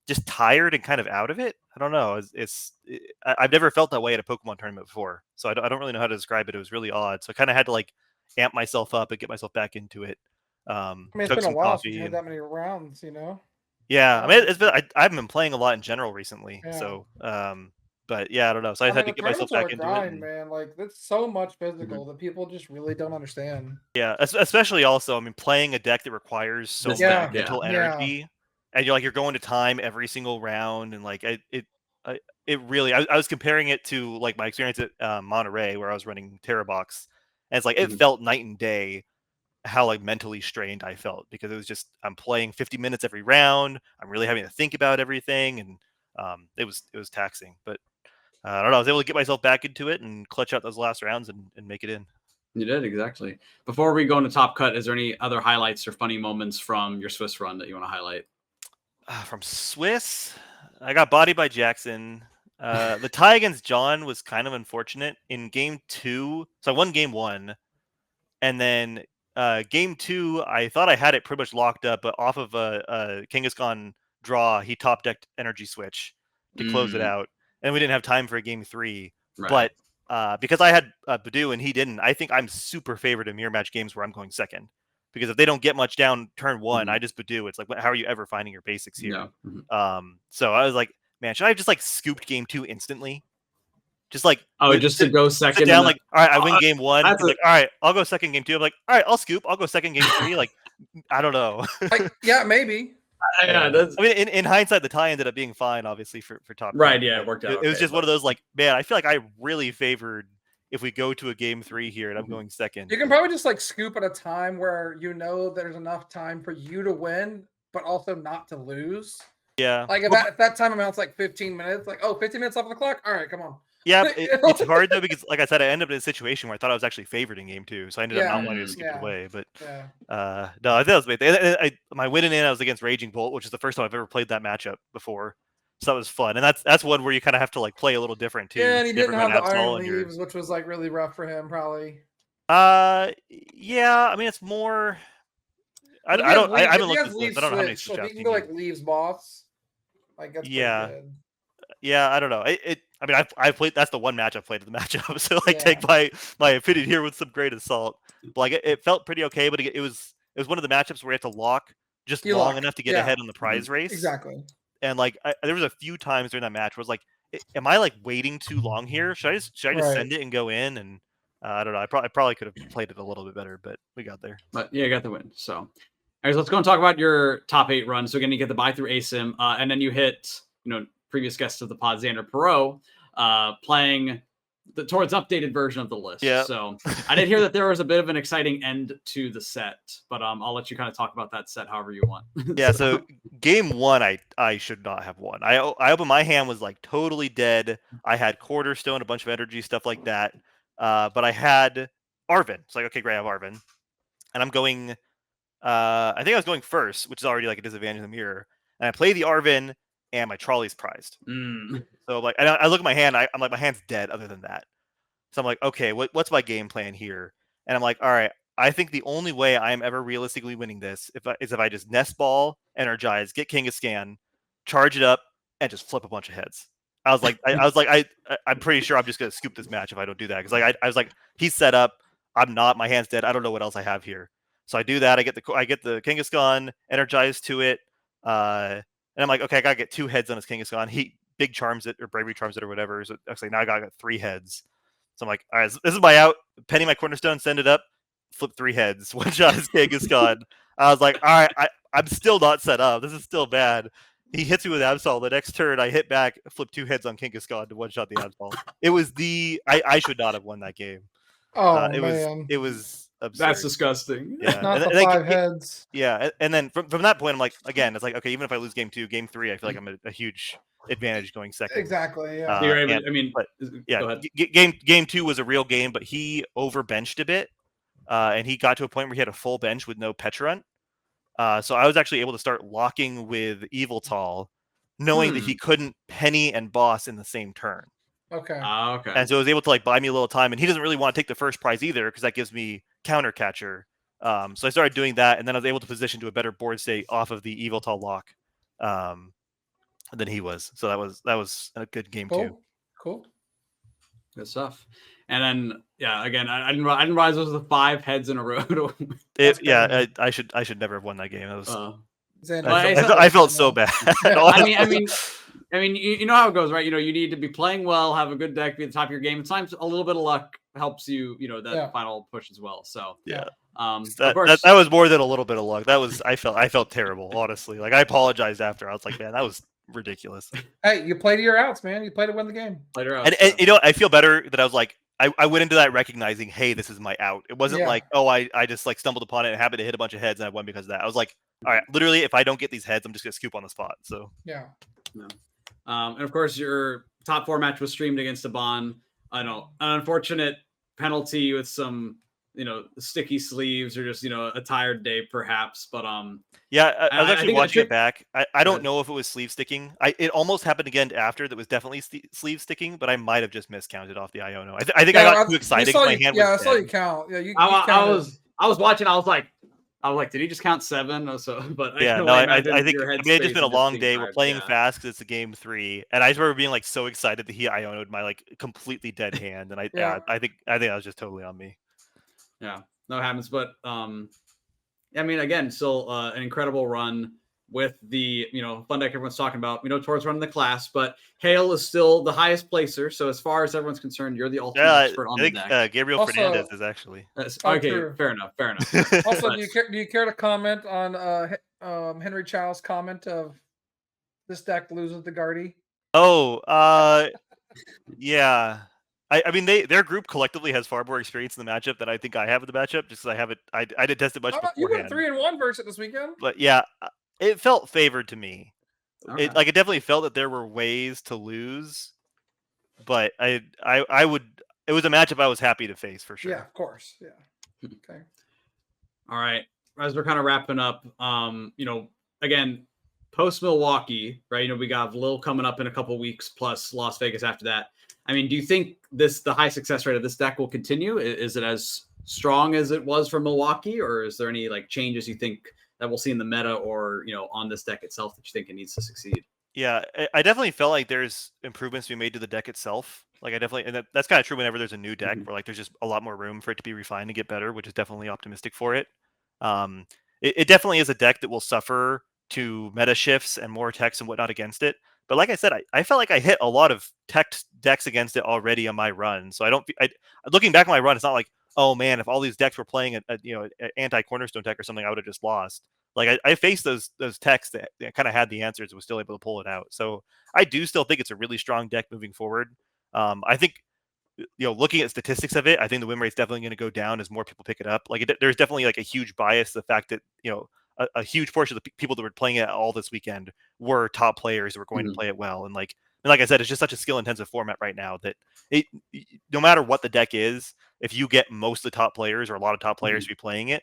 just tired and kind of out of it. I don't know. I've never felt that way at a Pokemon tournament before, so I don't really know how to describe it. It was really odd. So I kind of had to like amp myself up and get myself back into it. I mean, it's Took been a some while since you coffee. had that many rounds, Yeah, I mean, I haven't been playing a lot in general recently. Yeah. So, but yeah, I don't know. So I just had to The get myself tournaments are back a into it. grind, man. Like, it's so much Mm-hmm. physical that people just really don't understand. Yeah, especially also, I mean, playing a deck that requires so This much deck, mental energy, and you're going to time every single round, and like it really. I was comparing it to like my experience at Monterey, where I was running Terrabox, and it's like it Mhm. felt night and day how like mentally strained I felt, because it was just I'm playing 50 minutes every round. I'm really having to think about everything, and it was taxing. But I don't know. I was able to get myself back into it and clutch out those last rounds and make it in. You did, exactly. Before we go into Top Cut, is there any other highlights or funny moments from your Swiss run that you want to highlight? From Swiss, I got bodied by Jackson. The tie against John was kind of unfortunate in game 2. So I won game 1, and then game 2, I thought I had it pretty much locked up, but off of a Kangaskhan draw, he top decked Energy Switch to close it out, and we didn't have time for a game 3. Right. But because I had Badoo and he didn't, I think I'm super favored in mirror match games where I'm going second. Because if they don't get much down turn 1, I just Badoo. It's like, how are you ever finding your basics here? Yeah. So I was like, man, should I have just like scooped game 2 instantly? Just like just to go second. sit down, like, all right, I win game 1. that's He's like, all right, I'll go second game 2. I'm like, all right, I'll scoop. I'll go second game 3. Like, I don't know. Like, yeah, maybe. Yeah, that's I mean, in hindsight, the tie ended up being fine, obviously for top. right. Cut, Yeah, but it worked out. It was okay, just one but- of those like, man, I feel like I really favored if we go to a game 3 here and I'm going second. You can probably just like scoop at a time where there's enough time for you to win, but also not to lose. Yeah. Like if that time amounts like 15 minutes, like, oh, 15 minutes off the clock. All right, come on. Yeah, it's hard though, because like I said, I ended up in a situation where I thought I was actually favored in game 2, so I ended up not wanting to skip it away. But no, I think that was amazing. My winning in, I was against Raging Bolt, which is the first time I've ever played that matchup before, so that was fun. And that's one where you kind of have to like play a little different too. Yeah, and he didn't have the Iron and Leaves, which was like really rough for him, probably. Yeah, I mean it's more. I haven't looked at this. I don't know how many switch so outs you can go like Leaves boss. Like that's pretty good. Yeah, I don't know. I mean, I've played. That's the one match I've played in the matchup. So like, take my opinion here with some grain of salt. But like, it felt pretty okay. But it was one of the matchups where you have to lock just long enough to get ahead on the prize race. Exactly. And like, there was a few times during that match where I was like, am I like waiting too long here? Should I just send it and go in? And I don't know. I probably could have played it a little bit better, but we got there. But yeah, you got the win. So, all right, so let's go and talk about your top 8 run. So again, you get the buy through ASIM, and then you hit, previous guest of the pod, Xander Perot, playing towards updated version of the list. Yeah. So I did hear that there was a bit of an exciting end to the set, but I'll let you kind of talk about that set however you want. Yeah. So game 1, I should not have won. I opened, my hand was like totally dead. I had Quarterstone, a bunch of energy, stuff like that. But I had Arvin. It's like, okay, great, I have Arvin. And I'm going, I think I was going first, which is already like a disadvantage in the mirror. And I play the Arvin, and my trolley's prized. So like, I look at my hand, I'm like, my hand's dead other than that. So I'm like, okay, what's my game plan here? And I'm like, all right, I think the only way I am ever realistically winning this is if I just nest ball, energize, get Kangaskhan, charge it up, and just flip a bunch of heads. I was like, I'm pretty sure I'm just gonna scoop this match if I don't do that, because like I was like, he's set up, I'm not, my hand's dead, I don't know what else I have here. So I do that, I get the Kangaskhan, energize to it, and I'm like, okay, I gotta get 2 heads on his Kangaskhan. He big charms it or bravery charms it or whatever. So actually now I got 3 heads. So I'm like, all right, this is my out. Penny my Cornerstone, send it up, flip 3 heads, one shot his Kangaskhan. I was like, all right, I'm still not set up. This is still bad. He hits me with Absol. The next turn, I hit back, flip 2 heads on Kangaskhan to one shot the Absol. It was I should not have won that game. Oh man, it was absurd. That's disgusting. Yeah, Not the 5 heads. Yeah, and then from that point, I'm like, again, it's like, okay, even if I lose game 2, game 3, I feel like I'm at a huge advantage going second. Exactly. Yeah. You're able, yeah, game 2 was a real game, but he overbenched a bit, and he got to a point where he had a full bench with no Petrun. So I was actually able to start locking with Eviltal, knowing that he couldn't Penny and Boss in the same turn. Okay. Okay. And so I was able to like buy me a little time, and he doesn't really want to take the first prize either because that gives me counter catcher. So I started doing that, and then I was able to position to a better board state off of the Eviltal lock than he was. So that was a good game too. Cool. Good stuff. And then again, I didn't realize those were the 5 heads in a row. I should never have won that game. That was. I felt so bad. I mean, you know how it goes, right? You need to be playing well, have a good deck, be at the top of your game. At times, a little bit of luck helps you, that final push as well. So yeah, of course, that was more than a little bit of luck. That was I felt terrible, honestly. Like I apologized after. I was like, man, that was ridiculous. Hey, you played your outs, man. You played to win the game. Played her outs, and I feel better that I was like, I went into that recognizing, hey, this is my out. It wasn't like, oh, I just like stumbled upon it and happened to hit a bunch of heads and I won because of that. I was like, all right, literally, if I don't get these heads, I'm just gonna scoop on the spot. So yeah. And of course, your top 4 match was streamed against Aban. I know an unfortunate penalty with some, sticky sleeves or just, a tired day perhaps. But yeah, I was actually watching it back. I don't know if it was sleeve sticking. It almost happened again after that was definitely sleeve sticking, but I might have just miscounted off the Iono. I think I got too excited. My hand was I saw you count. Yeah, I was watching. I was like, did he just count 7? So, but yeah, no, I think it's just been a long day. We're playing fast because it's a game 3, and I just remember being like so excited that he Iono'd my like completely dead hand, and I think that was just totally on me. Yeah, no, it happens. But I mean, again, still an incredible run with the fun deck everyone's talking about. Towards running the class, but Hale is still the highest placer. So as far as everyone's concerned, you're the ultimate expert on the deck. Gabriel Fernandez is actually. Okay, fair enough. Also, do you care to comment on Henry Chow's comment of this deck loses the Guardy? Oh, yeah. I mean, their group collectively has far more experience in the matchup than I think I have in the matchup. Just because I haven't, I didn't test it much beforehand. You went 3-1 versus it this weekend. But yeah, it felt favored to me. Okay. It definitely felt that there were ways to lose, but I would. It was a matchup I was happy to face for sure. Yeah, of course. Yeah. Okay. All right. As we're kind of wrapping up, again, post Milwaukee, right? We got Lille coming up in a couple weeks, plus Las Vegas after that. I mean, do you think the high success rate of this deck will continue? Is it as strong as it was for Milwaukee, or is there any like changes you think that we'll see in the meta or on this deck itself that you think it needs to succeed? Yeah, I definitely felt like there's improvements to be made to the deck itself. Like that's kind of true whenever there's a new deck where like there's just a lot more room for it to be refined and get better, which is definitely optimistic for it. It definitely is a deck that will suffer to meta shifts and more attacks and whatnot against it. But like I said, I felt like I hit a lot of tech decks against it already on my run. So looking back on my run, it's not like, oh man, if all these decks were playing an anti-cornerstone deck or something, I would have just lost. Like I faced those techs that kind of had the answers and was still able to pull it out. So I do still think it's a really strong deck moving forward. I think, looking at statistics of it, I think the win rate's definitely going to go down as more people pick it up. Like there's definitely like a huge bias, the fact that, a huge portion of the people that were playing it all this weekend were top players who were going to play it well. And like I said, it's just such a skill intensive format right now that no matter what the deck is, if you get most of the top players or a lot of top players to be playing it,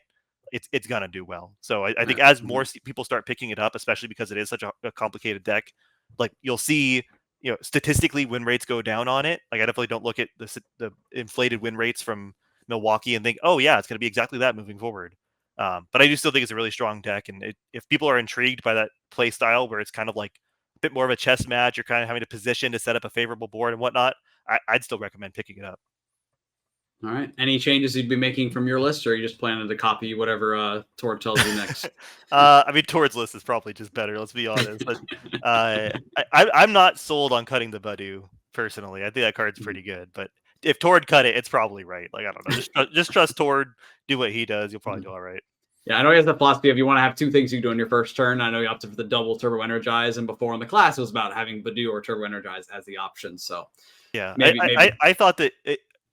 it's going to do well. So I think as more people start picking it up, especially because it is such a complicated deck, like you'll see, statistically win rates go down on it. Like I definitely don't look at the inflated win rates from Milwaukee and think, oh yeah, it's going to be exactly that moving forward. But I do still think it's a really strong deck. And if people are intrigued by that play style where it's kind of like a bit more of a chess match, you're kind of having to position to set up a favorable board and whatnot, I'd still recommend picking it up. All right. Any changes you'd be making from your list, or are you just planning to copy whatever Tord tells you next? I mean, Tord's list is probably just better, let's be honest. But I'm not sold on cutting the Badu personally. I think that card's pretty good. But if Tord cut it, it's probably right. Like, I don't know. Just trust Tord, do what he does. You'll probably do all right. Yeah, I know he has the philosophy of you want to have two things you do on your first turn. I know you opted for the double Turbo Energize, and before in the class it was about having Badu or Turbo Energize as the option. So yeah, maybe. I thought that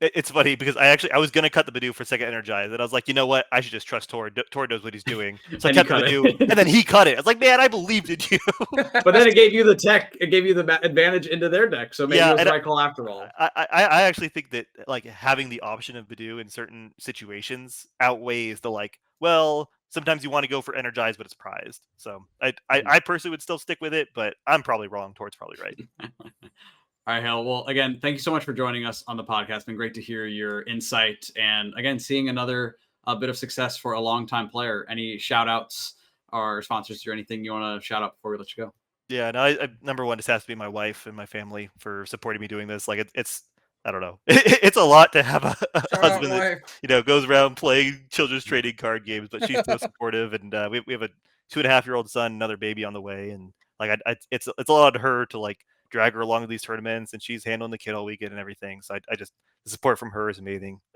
it's funny because I was gonna cut the Badu for second Energize, and I was like, you know what? I should just trust Tord. Tord knows what he's doing. So I kept the Badu, and then he cut it. I was like, man, I believed in you. But then it gave you the tech. It gave you the advantage into their deck. So maybe it was the right call after all. I actually think that like having the option of Badu in certain situations outweighs the like. Well, sometimes you want to go for Energize, but it's prized. So I personally would still stick with it, but I'm probably wrong. Tord's probably right. All right, Hale. Well, again, thank you so much for joining us on the podcast. It's been great to hear your insight and, again, seeing another bit of success for a longtime player. Any shout-outs or sponsors or anything you want to shout out before we let you go? Yeah, no, I number one just has to be my wife and my family for supporting me doing this. Like, it's I don't know. It's a lot to have a husband that, goes around playing children's trading card games, but she's so supportive. And we have a 2.5-year-old son, another baby on the way. And, like, it's a lot of her to, like, drag her along to these tournaments, and she's handling the kid all weekend and everything. So I just, the support from her is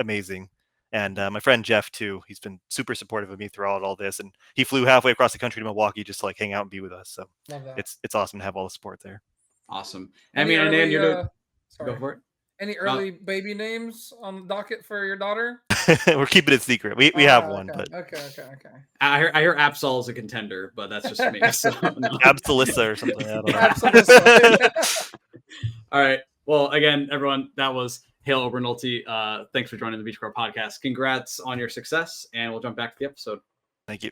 amazing. And my friend Jeff too, he's been super supportive of me throughout all this, and he flew halfway across the country to Milwaukee just to like hang out and be with us. So it's awesome to have all the support there. Awesome. I mean, and then you're sorry. Go for it. Any early baby names on the docket for your daughter? We're keeping it secret. We have one, okay. but okay. I hear Absol is a contender, but that's just me. So, no. Absol-ute or something. I don't know. Absol-ute. All right. Well, again, everyone, that was Hale Obernolte. Thanks for joining the Beach Car Podcast. Congrats on your success, and we'll jump back to the episode. Thank you.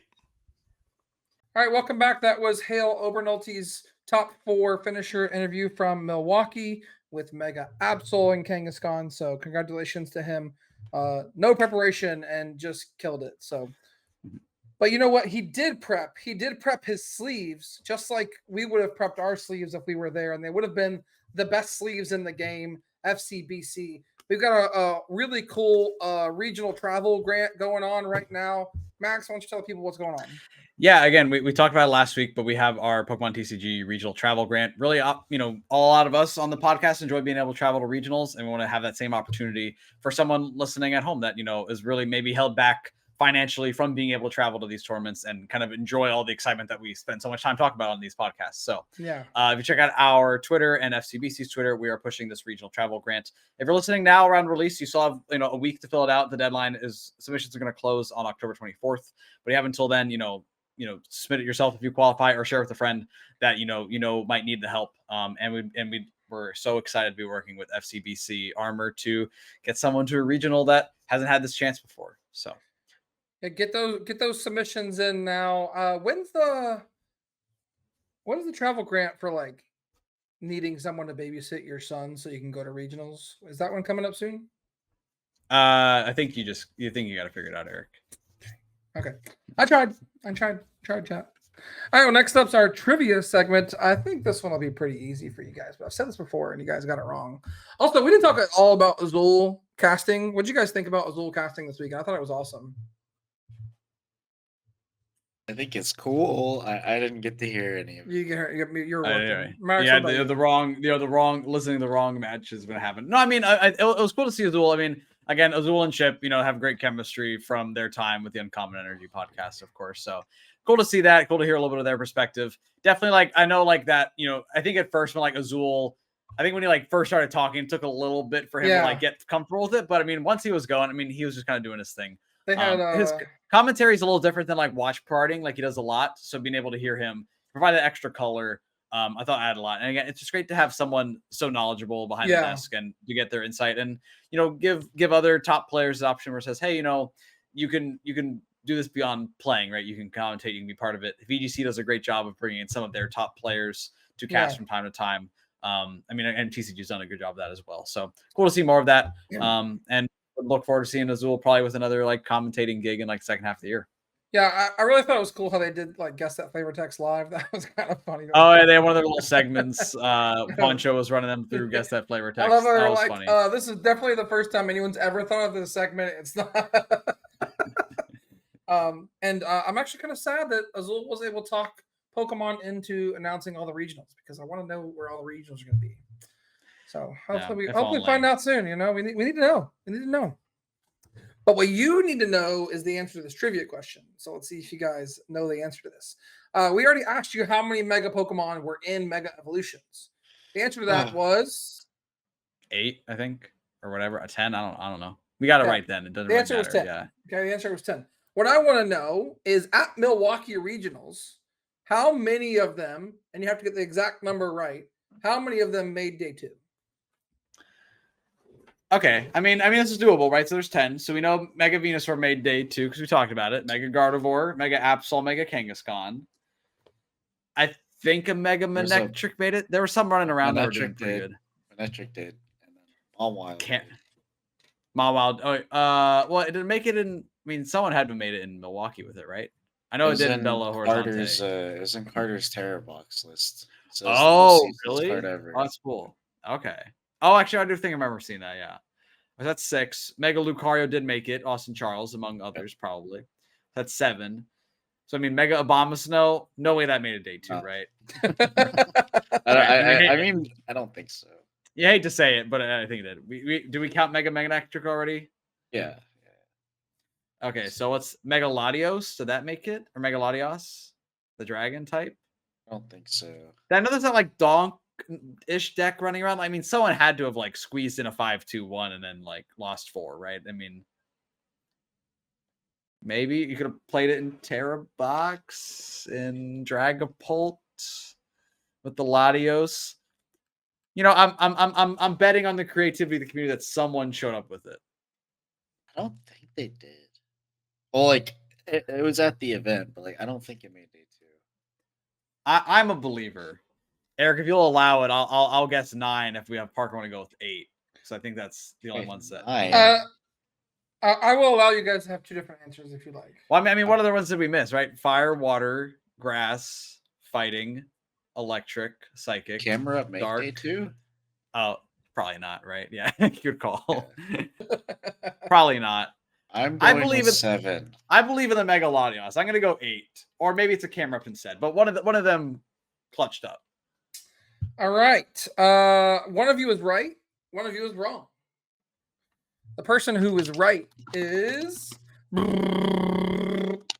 All right, welcome back. That was Hale Obernolte's top 4 finisher interview from Milwaukee with Mega Absol and Kangaskhan. So congratulations to him. No preparation and just killed it. So, but you know what? He did prep his sleeves just like we would have prepped our sleeves if we were there, and they would have been the best sleeves in the game. FCBC. We've got a really cool regional travel grant going on right now. Max, why don't you tell people what's going on? Yeah, again, we talked about it last week, but we have our Pokemon TCG regional travel grant. Really, a lot of us on the podcast enjoy being able to travel to regionals, and we want to have that same opportunity for someone listening at home that, is really maybe held back financially from being able to travel to these tournaments and kind of enjoy all the excitement that we spend so much time talking about on these podcasts. So yeah, if you check out our Twitter and FCBC's Twitter, we are pushing this regional travel grant. If you're listening now around release, you still have, a week to fill it out. The deadline is submissions are going to close on October 24th, but you have until then, submit it yourself if you qualify, or share with a friend that, might need the help. We're so excited to be working with FCBC Armor to get someone to a regional that hasn't had this chance before. So yeah, get those submissions in now. When's the travel grant for like needing someone to babysit your son so you can go to regionals? Is that one coming up soon? I think you got to figure it out, Eric. Okay. I tried chat. All right, well, next up's our trivia segment. I think this one will be pretty easy for you guys, but I've said this before and you guys got it wrong. Also, we didn't talk at all about Azul casting. What did you guys think about Azul casting this week? I thought it was awesome. I think it's cool. I didn't get to hear any of it. You're working. Anyway, Max, yeah, what about you? the wrong, listening to the wrong match is going to happen. No, I mean, it was cool to see Azul. I mean, again, Azul and Chip, have great chemistry from their time with the Uncommon Energy podcast, of course. So cool to see that. Cool to hear a little bit of their perspective. Definitely, I know, that, I think at first when Azul, I think when he first started talking, it took a little bit for him to get comfortable with it. But I mean, once he was going, I mean, he was just kind of doing his thing. They had his commentary is a little different than watch partying, he does a lot. So being able to hear him provide that extra color, I thought added a lot. And again, it's just great to have someone so knowledgeable behind the desk and to get their insight and give other top players the option where it says, hey, you can do this beyond playing, right? You can commentate, you can be part of it. VGC does a great job of bringing in some of their top players to cast from time to time. I mean, and TCG's done a good job of that as well. So cool to see more of that. And look forward to seeing Azul probably with another commentating gig in second half of the year. Yeah, I really thought it was cool how they did guess that flavor text live. That was kind of funny. Oh, yeah, they had one of their little segments. Poncho was running them through guess that flavor text. I love how that they're was funny. This is definitely the first time anyone's ever thought of this segment. It's not. And I'm actually kind of sad that Azul was able to talk Pokemon into announcing all the regionals because I want to know where all the regionals are going to be. So hopefully we find out soon. We need to know. We need to know. But what you need to know is the answer to this trivia question. So let's see if you guys know the answer to this. We already asked you how many Mega Pokemon were in Mega Evolutions. The answer to that was 8, I think, or whatever. A 10. I don't know. We got it right then. It doesn't the answer really matter. was 10. Yeah. Okay, the answer was 10. What I want to know is at Milwaukee Regionals, how many of them, and you have to get the exact number right, how many of them made day 2? Okay, I mean this is doable, right? So there's 10. So we know Mega Venusaur made day 2 because we talked about it. Mega Gardevoir, Mega Absol, Mega Kangaskhan. I think a Mega Manectric made it. There was some running around that were doing pretty good. Manectric did, and then Mawile. Mawile. Oh, well, it didn't make it in. I mean, someone had to made it in Milwaukee with it, right? I know it did in Belo Horizonte. It was in Carter's Terror Box list. So really? Oh, that's cool. Okay. Oh, actually, I do think I remember seeing that. Yeah, that's 6. Mega Lucario did make it. Austin Charles, among others, probably. That's 7. So I mean, Mega Abomasnow. No way that made it day 2, right? I mean, I don't think so. You hate to say it, but I think it did. Do we count Mega Manectric already? Yeah. Okay, so what's Mega Latios? Did that make it? Or Mega Latios? The dragon type? I don't think so. I know there's that donk-ish deck running around. I mean, someone had to have squeezed in a 5-2-1 and then lost 4, right? I mean, maybe you could have played it in Terra Box, in Dragapult with the Latios. I'm betting on the creativity of the community that someone showed up with it. I don't think they did. Well, it was at the event, but I don't think it made day 2. I'm a believer. Eric, if you'll allow it, I'll guess 9 if we have Parker want to go with 8. So I think that's the only one set. I will allow you guys to have 2 different answers if you like. Well, I mean, what other ones did we miss, right? Fire, water, grass, fighting, electric, psychic. Camera up make dark. day 2? Oh, probably not, right? Yeah, good call. Yeah. Probably not. I believe in 7. I believe in the Mega Latios. I'm gonna go 8, or maybe it's a camera up instead. But one of them clutched up. All right. One of you is right. One of you is wrong. The person who is right is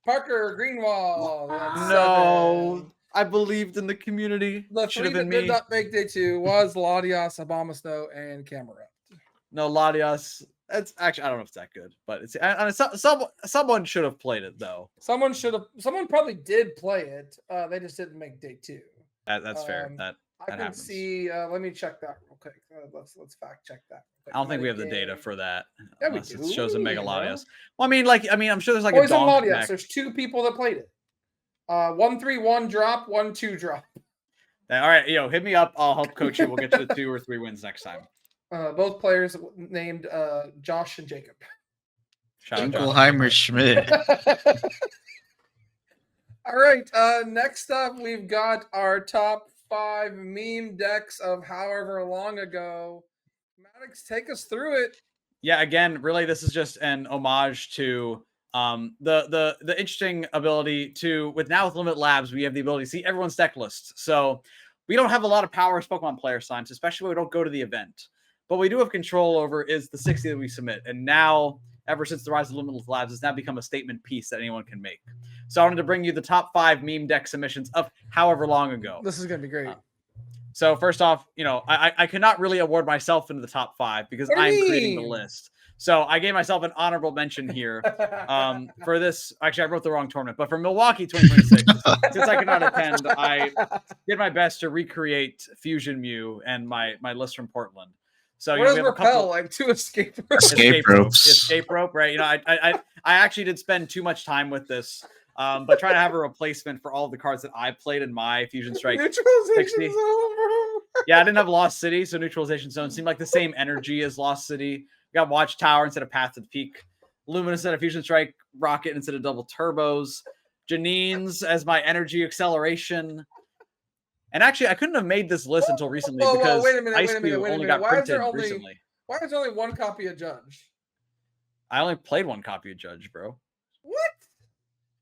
Parker Greenwald. No, 7. I believed in the community. The should 3 have been that me. did not make day 2 was Latios, Abomasnow, and Camerupt. No, Latios. That's actually, I don't know if it's that good, but it's someone should have played it though. Someone probably did play it. They just didn't make day 2. That's fair. That I can happens. see. Let me check that real quick. Let's fact check that. I don't think we have the data for that. Yeah, we unless do. It shows a Mega You know. Latios. Well, I mean, I'm sure there's Poison a donk Latios. deck. There's 2 people that played it. 1-3-1 drop, 1-2 drop. All right, hit me up. I'll help coach you. We'll get you the 2 or 3 wins next time. Both players named Josh and Jacob. Shout out Dinkelheimer Schmidt. All right. Next up, we've got our top 5 meme decks of however long ago. Maddox, take us through it. Yeah, again, really, this is just an homage to The interesting ability to with Limit Labs, we have the ability to see everyone's deck list. So we don't have a lot of power as Pokemon player science, especially when we don't go to the event. But we do have control over is the 60 that we submit. And now, ever since the rise of Limitless Labs, it's now become a statement piece that anyone can make. So I wanted to bring you the top 5 meme deck submissions of however long ago. This is gonna be great. So first off, I cannot really award myself into the top 5 because I'm creating the list. So I gave myself an honorable mention here for this. Actually, I wrote the wrong tournament, but for Milwaukee 2026, since I could not attend, I did my best to recreate Fusion Mew and my list from Portland. So what does repel like? 2 escape ropes. Escape ropes. Escape rope, right? I actually did spend too much time with this. But trying to have a replacement for all of the cards that I played in my Fusion Strike 60. Yeah, I didn't have Lost City, so Neutralization Zone seemed like the same energy as Lost City. We got Watchtower instead of Path to the Peak. Luminous instead of Fusion Strike. Rocket instead of Double Turbos. Janine's as my energy acceleration. And actually, I couldn't have made this list until recently because Ice Cube only got printed recently. Why is there only 1 copy of Judge? I only played 1 copy of Judge, bro. What?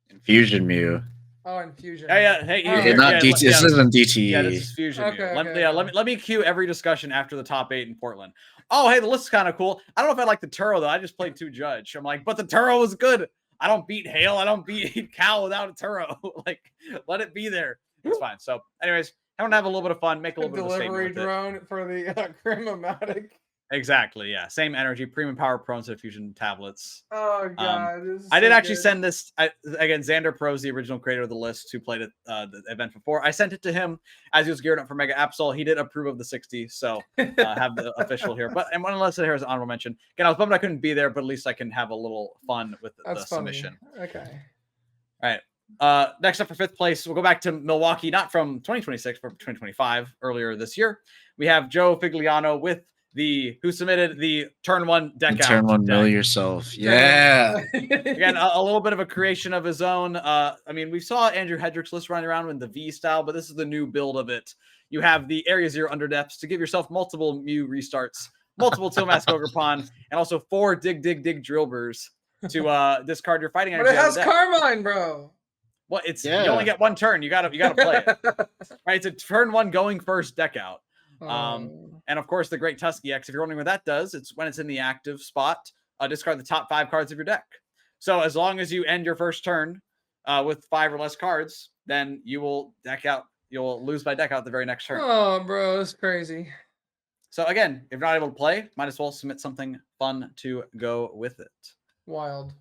Infusion Mew. Oh, Infusion. Yeah. Hey, Not DT. This isn't DTE. Yeah, this is Fusion. Okay, let me cue every discussion after the top 8 in Portland. Oh, hey, the list is kind of cool. I don't know if I like the Turo though. I just played 2 Judge. I'm like, but the Turo was good. I don't beat Hale. I don't beat Cal without a Turo. Like, let it be there. It's fine. So, anyways, I want to have a little bit of fun. Make a little bit of a statement with drone for the Crim-O-Matic. Exactly, yeah. Same energy, premium power pro instead of fusion tablets. Oh god, I did actually send this again. Xander Pro's the original creator of the list, who played at the event before. I sent it to him as he was gearing up for Mega Absol. He did approve of the 60, so have the official here. But and one less here is an honorable mention. Again, I was bummed I couldn't be there, but at least I can have a little fun with the submission. Okay. All right. Next up for 5th place, we'll go back to Milwaukee, not from 2026, but 2025, earlier this year. We have Joe Figliano with who submitted the turn 1 deck out. Turn 1 mill yourself. Yeah. Again, a little bit of a creation of his own. I mean, we saw Andrew Hedrick's list running around in the V style, but this is the new build of it. You have the Area 0 underdepths to give yourself multiple Mew restarts, multiple Tilmask Ogre Pond, and also 4 Dig Drillburs to discard your fighting energy. But it has Carmine, bro. Well, you only get 1 turn. You gotta play it. Right, it's a turn 1 going first deck out. And of course, the Great Tusky X. If you're wondering what that does, it's when it's in the active spot, discard the top 5 cards of your deck. So as long as you end your first turn with 5 or less cards, then you will deck out. You'll lose by deck out the very next turn. Oh, bro, that's crazy. So again, if you're not able to play, might as well submit something fun to go with it. Wild.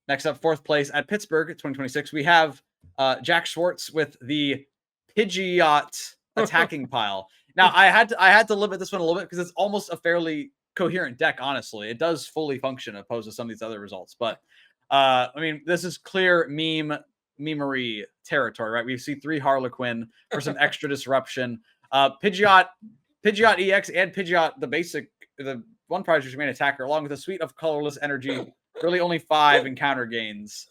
Next up, 4th place at Pittsburgh 2026, we have Jack Schwartz with the Pidgeot attacking pile. Now I had to limit this one a little bit because it's almost a fairly coherent deck. Honestly, it does fully function opposed to some of these other results. But I mean, this is clear memery territory, right? We see 3 Harlequin for some extra disruption. Pidgeot EX and Pidgeot the 1 prize remain attacker, along with a suite of colorless energy. Really, only 5 encounter gains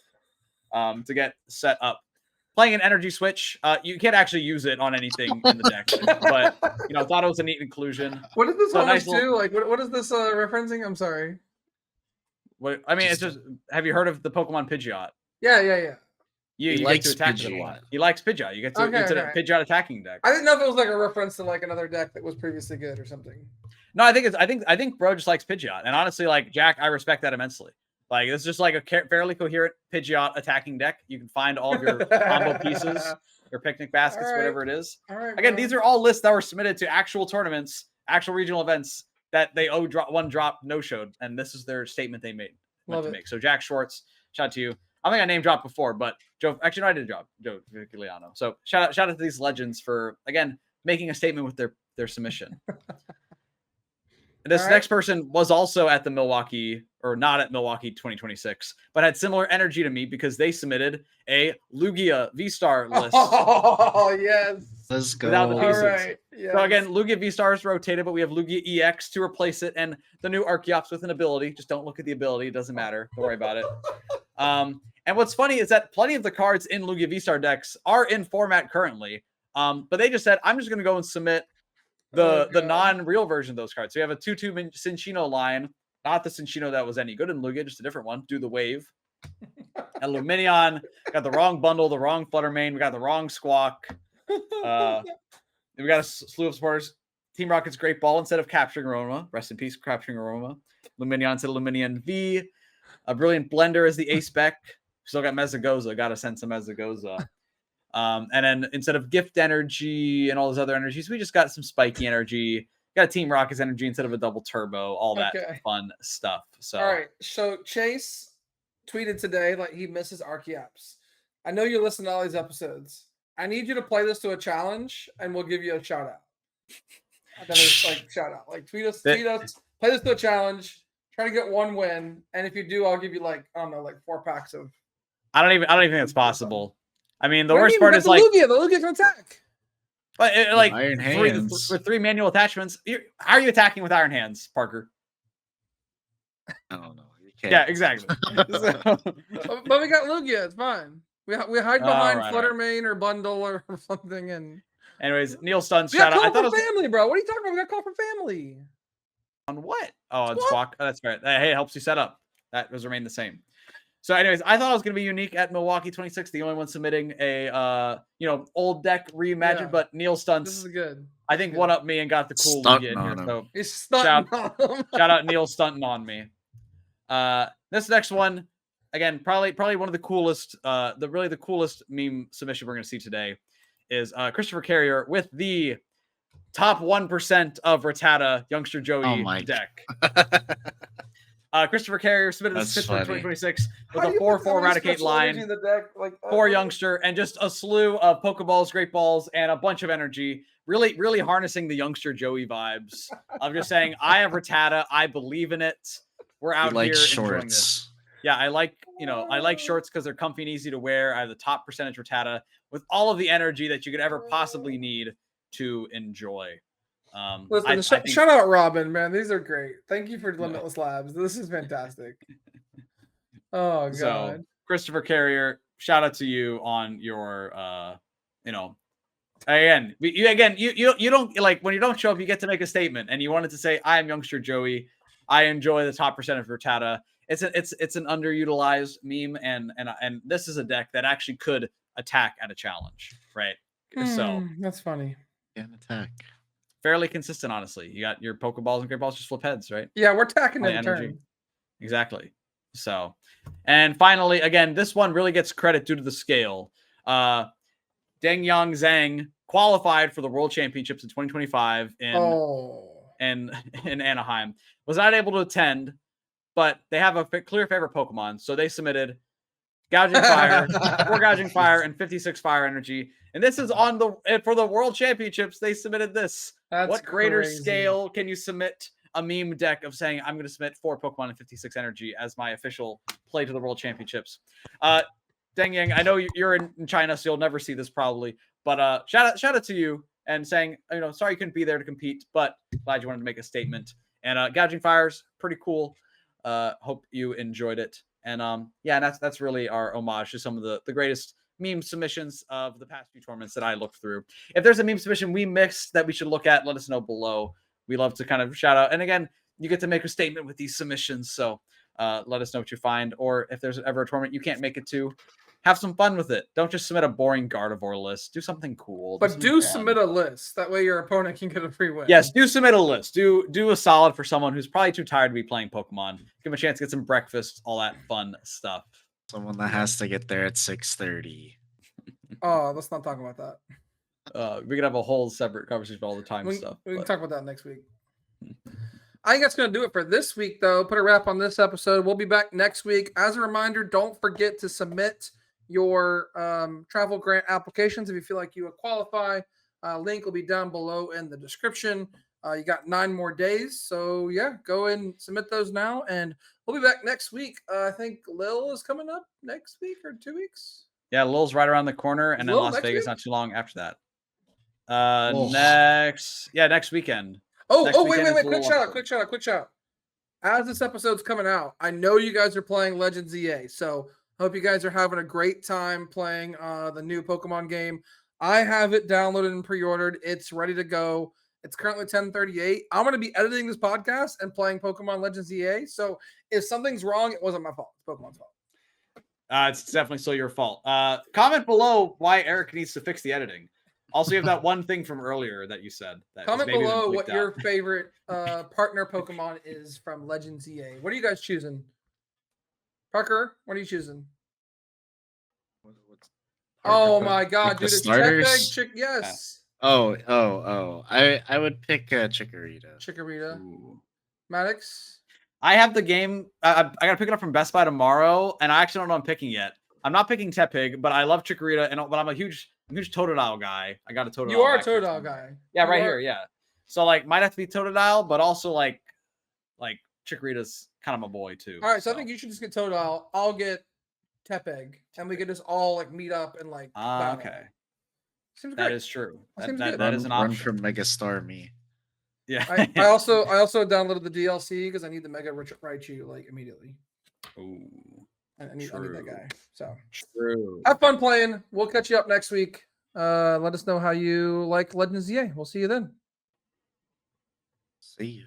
to get set up. Playing an energy switch, you can't actually use it on anything in the deck, but thought it was a neat inclusion. What is this homage to? Like, what is this referencing? I'm sorry. What I mean, it's just. Have you heard of the Pokemon Pidgeot? Yeah. You get to attack it a lot. He likes Pidgeot. You get to it's a Pidgeot attacking deck. I didn't know if it was like a reference to like another deck that was previously good or something. No, I think bro just likes Pidgeot, and honestly, like Jack, I respect that immensely. Like, it's just like a fairly coherent Pidgeot attacking deck. You can find all of your combo pieces, your picnic baskets, whatever it is. All right, again, these are all lists that were submitted to actual tournaments, actual regional events that they one drop no-showed, and this is their statement they made. Make. So Jack Schwartz, shout out to you. I think I name dropped before, but Joe, actually, no, I did drop Joe Vigliano. So shout out to these legends for, again, making a statement with their submission. This next person was also at the Milwaukee, or not at Milwaukee 2026, but had similar energy to me because they submitted a Lugia V-Star list. Oh, yes. Let's go. Without the pieces. All right. Yes. So again, Lugia V-Star is rotated, but we have Lugia EX to replace it, and the new Archeops with an ability. Just don't look at the ability. It doesn't matter. Don't worry about it. And what's funny is that plenty of the cards in Lugia V-Star decks are in format currently, but they just said, I'm just going to go and submit the non-real version of those cards. So we have a 2/2 Cinccino line Not the Cinccino that was any good in Lugia, just a different one. Do the wave. And Luminion got the wrong bundle, the wrong Fluttermane. We got the wrong Squawk. We got a slew of supporters. Team Rocket's Great Ball instead of Capturing Aroma. Rest in peace, Capturing Aroma. Luminion instead of Luminion V. A Brilliant Blender is the Ace Spec. Still got Mezagoza. Got to send some Mezagoza. And then instead of Gift Energy and all those other energies, we just got some Spiky Energy. Got a Team Rocket's Energy instead of a double turbo. All that fun stuff. So all right. So Chase tweeted today like he misses Archeops. I know you listen to all these episodes. I need you to play this to a challenge, and we'll give you a shout out. Shout out. Like tweet us, play this to a challenge. Try to get one win, and if you do, I'll give you like 4 packs of. I don't even think that's possible. I mean, the worst part is the Lugia can attack. But Iron Hands with 3 manual attachments. How are you attacking with Iron Hands, Parker? I don't know. Yeah, exactly. But we got Lugia. It's fine. We hide behind Fluttermane or Bundle or something. And anyways, Neil Stun shout out. I thought it was family, bro. What are you talking about? We got call for family. On what? Oh, on Squawk. Oh, that's right. Hey, it helps you set up. That has remained the same. So, anyways, I thought it was going to be unique at Milwaukee 26, the only one submitting a old deck reimagined, but Neil Stunts. This is good. I think one up me and got the cool Lugia in here. So he's stunting on him. Shout out Neil stunting on me. This next one, again, probably one of the coolest, the coolest meme submission we're going to see today is Christopher Carrier with the top 1% of Rattata Youngster Joey deck. Christopher Carrier submitted this 2026 with a 4/4 Eradicate line, 4 Youngster, and just a slew of Pokeballs, Great Balls, and a bunch of energy. Really, really harnessing the Youngster Joey vibes. I'm just saying, I have Rattata. I believe in it. We're out here enjoying this. Yeah, I like shorts because they're comfy and easy to wear. I have the top percentage Rattata with all of the energy that you could ever possibly need to enjoy. Listen, shout out Robin, man. These are great. Thank you for Limitless Labs. This is fantastic. Oh god. So Christopher Carrier, shout out to you on your you don't like when you don't show up, you get to make a statement, and you wanted to say, I am Youngster Joey. I enjoy the top percentage of Rattata. It's an underutilized meme, and this is a deck that actually could attack at a challenge, right? So that's funny. Can attack. Fairly consistent, honestly. You got your Pokeballs and Great Balls just flip heads, right? Yeah, we're attacking in turn. Exactly. So, and finally, again, this one really gets credit due to the scale. Deng Yang Zhang qualified for the World Championships in 2025 in Anaheim. Was not able to attend, but they have a clear favorite Pokemon, so they submitted Gouging Fire, 4 Gouging Fire, and 56 Fire Energy. And this is for the World Championships. They submitted this. What greater scale can you submit a meme deck of saying, I'm going to submit 4 Pokemon and 56 Energy as my official play to the World Championships? Deng Yang, I know you're in China, so you'll never see this probably, but shout out to you and saying, sorry you couldn't be there to compete, but glad you wanted to make a statement. And Gouging Fire's pretty cool. Hope you enjoyed it. And that's really our homage to some of the greatest meme submissions of the past few tournaments that I looked through. If there's a meme submission we mixed that we should look at, let us know below. We love to kind of shout out. And again, you get to make a statement with these submissions. So let us know what you find. Or if there's ever a tournament you can't make it to, have some fun with it. Don't just submit a boring Gardevoir list. Do something cool. But do submit a list. That way your opponent can get a free win. Yes, do submit a list. Do a solid for someone who's probably too tired to be playing Pokemon. Give them a chance to get some breakfast, all that fun stuff. Someone that has to get there at 6:30. Oh, let's not talk about that. We could have a whole separate conversation about all the time stuff. We can talk about that next week. I think that's going to do it for this week, though. Put a wrap on this episode. We'll be back next week. As a reminder, don't forget to submit your travel grant applications if you feel like you would qualify. Link will be down below in the description. You got 9 more days. So, yeah, go and submit those now. And we'll be back next week. I think Lil is coming up next week or 2 weeks. Yeah, Lil's right around the corner. And then Las Vegas not too long after that. Next weekend. Wait. Quick shout out. As this episode's coming out, I know you guys are playing Legends EA. So, hope you guys are having a great time playing the new Pokemon game. I have it downloaded and pre-ordered. It's ready to go. It's currently 10:38. I'm going to be editing this podcast and playing Pokemon Legends EA. So if something's wrong, it wasn't my fault. It's Pokemon's fault. It's definitely still your fault. Comment below why Eric needs to fix the editing. Also, you have that one thing from earlier that you said. That Comment maybe below been what bleeped your out. favorite partner Pokemon is from Legends EA. What are you guys choosing? Parker, what are you choosing? Oh my god, Like the dude, it's starters? Tepeg Chick. Yes. I would pick Chikorita. Chikorita. Ooh. Maddox. I have the game. I got to pick it up from Best Buy tomorrow, and I actually don't know what I'm picking yet. I'm not picking Tepig, but I love Chikorita, but I'm a huge Totodile guy. I got a Totodile. You are a back here Totodile somewhere. guy. Yeah, You right are- here. Yeah. So like, might have to be Totodile, but also like Chikorita's kind of my boy too. All right, so I think you should just get Totodile. I'll get Tepeg, and we could just all like meet up and like. battle. Okay. Seems That great. is true. That seems That, good. that is an Run option. from Megastar me. Yeah. I also downloaded the DLC because I need the Mega Raichu like immediately. Ooh, I need that guy. So true. have fun playing. We'll catch you up next week. Let us know how you like Legends EA. We'll see you then. See ya.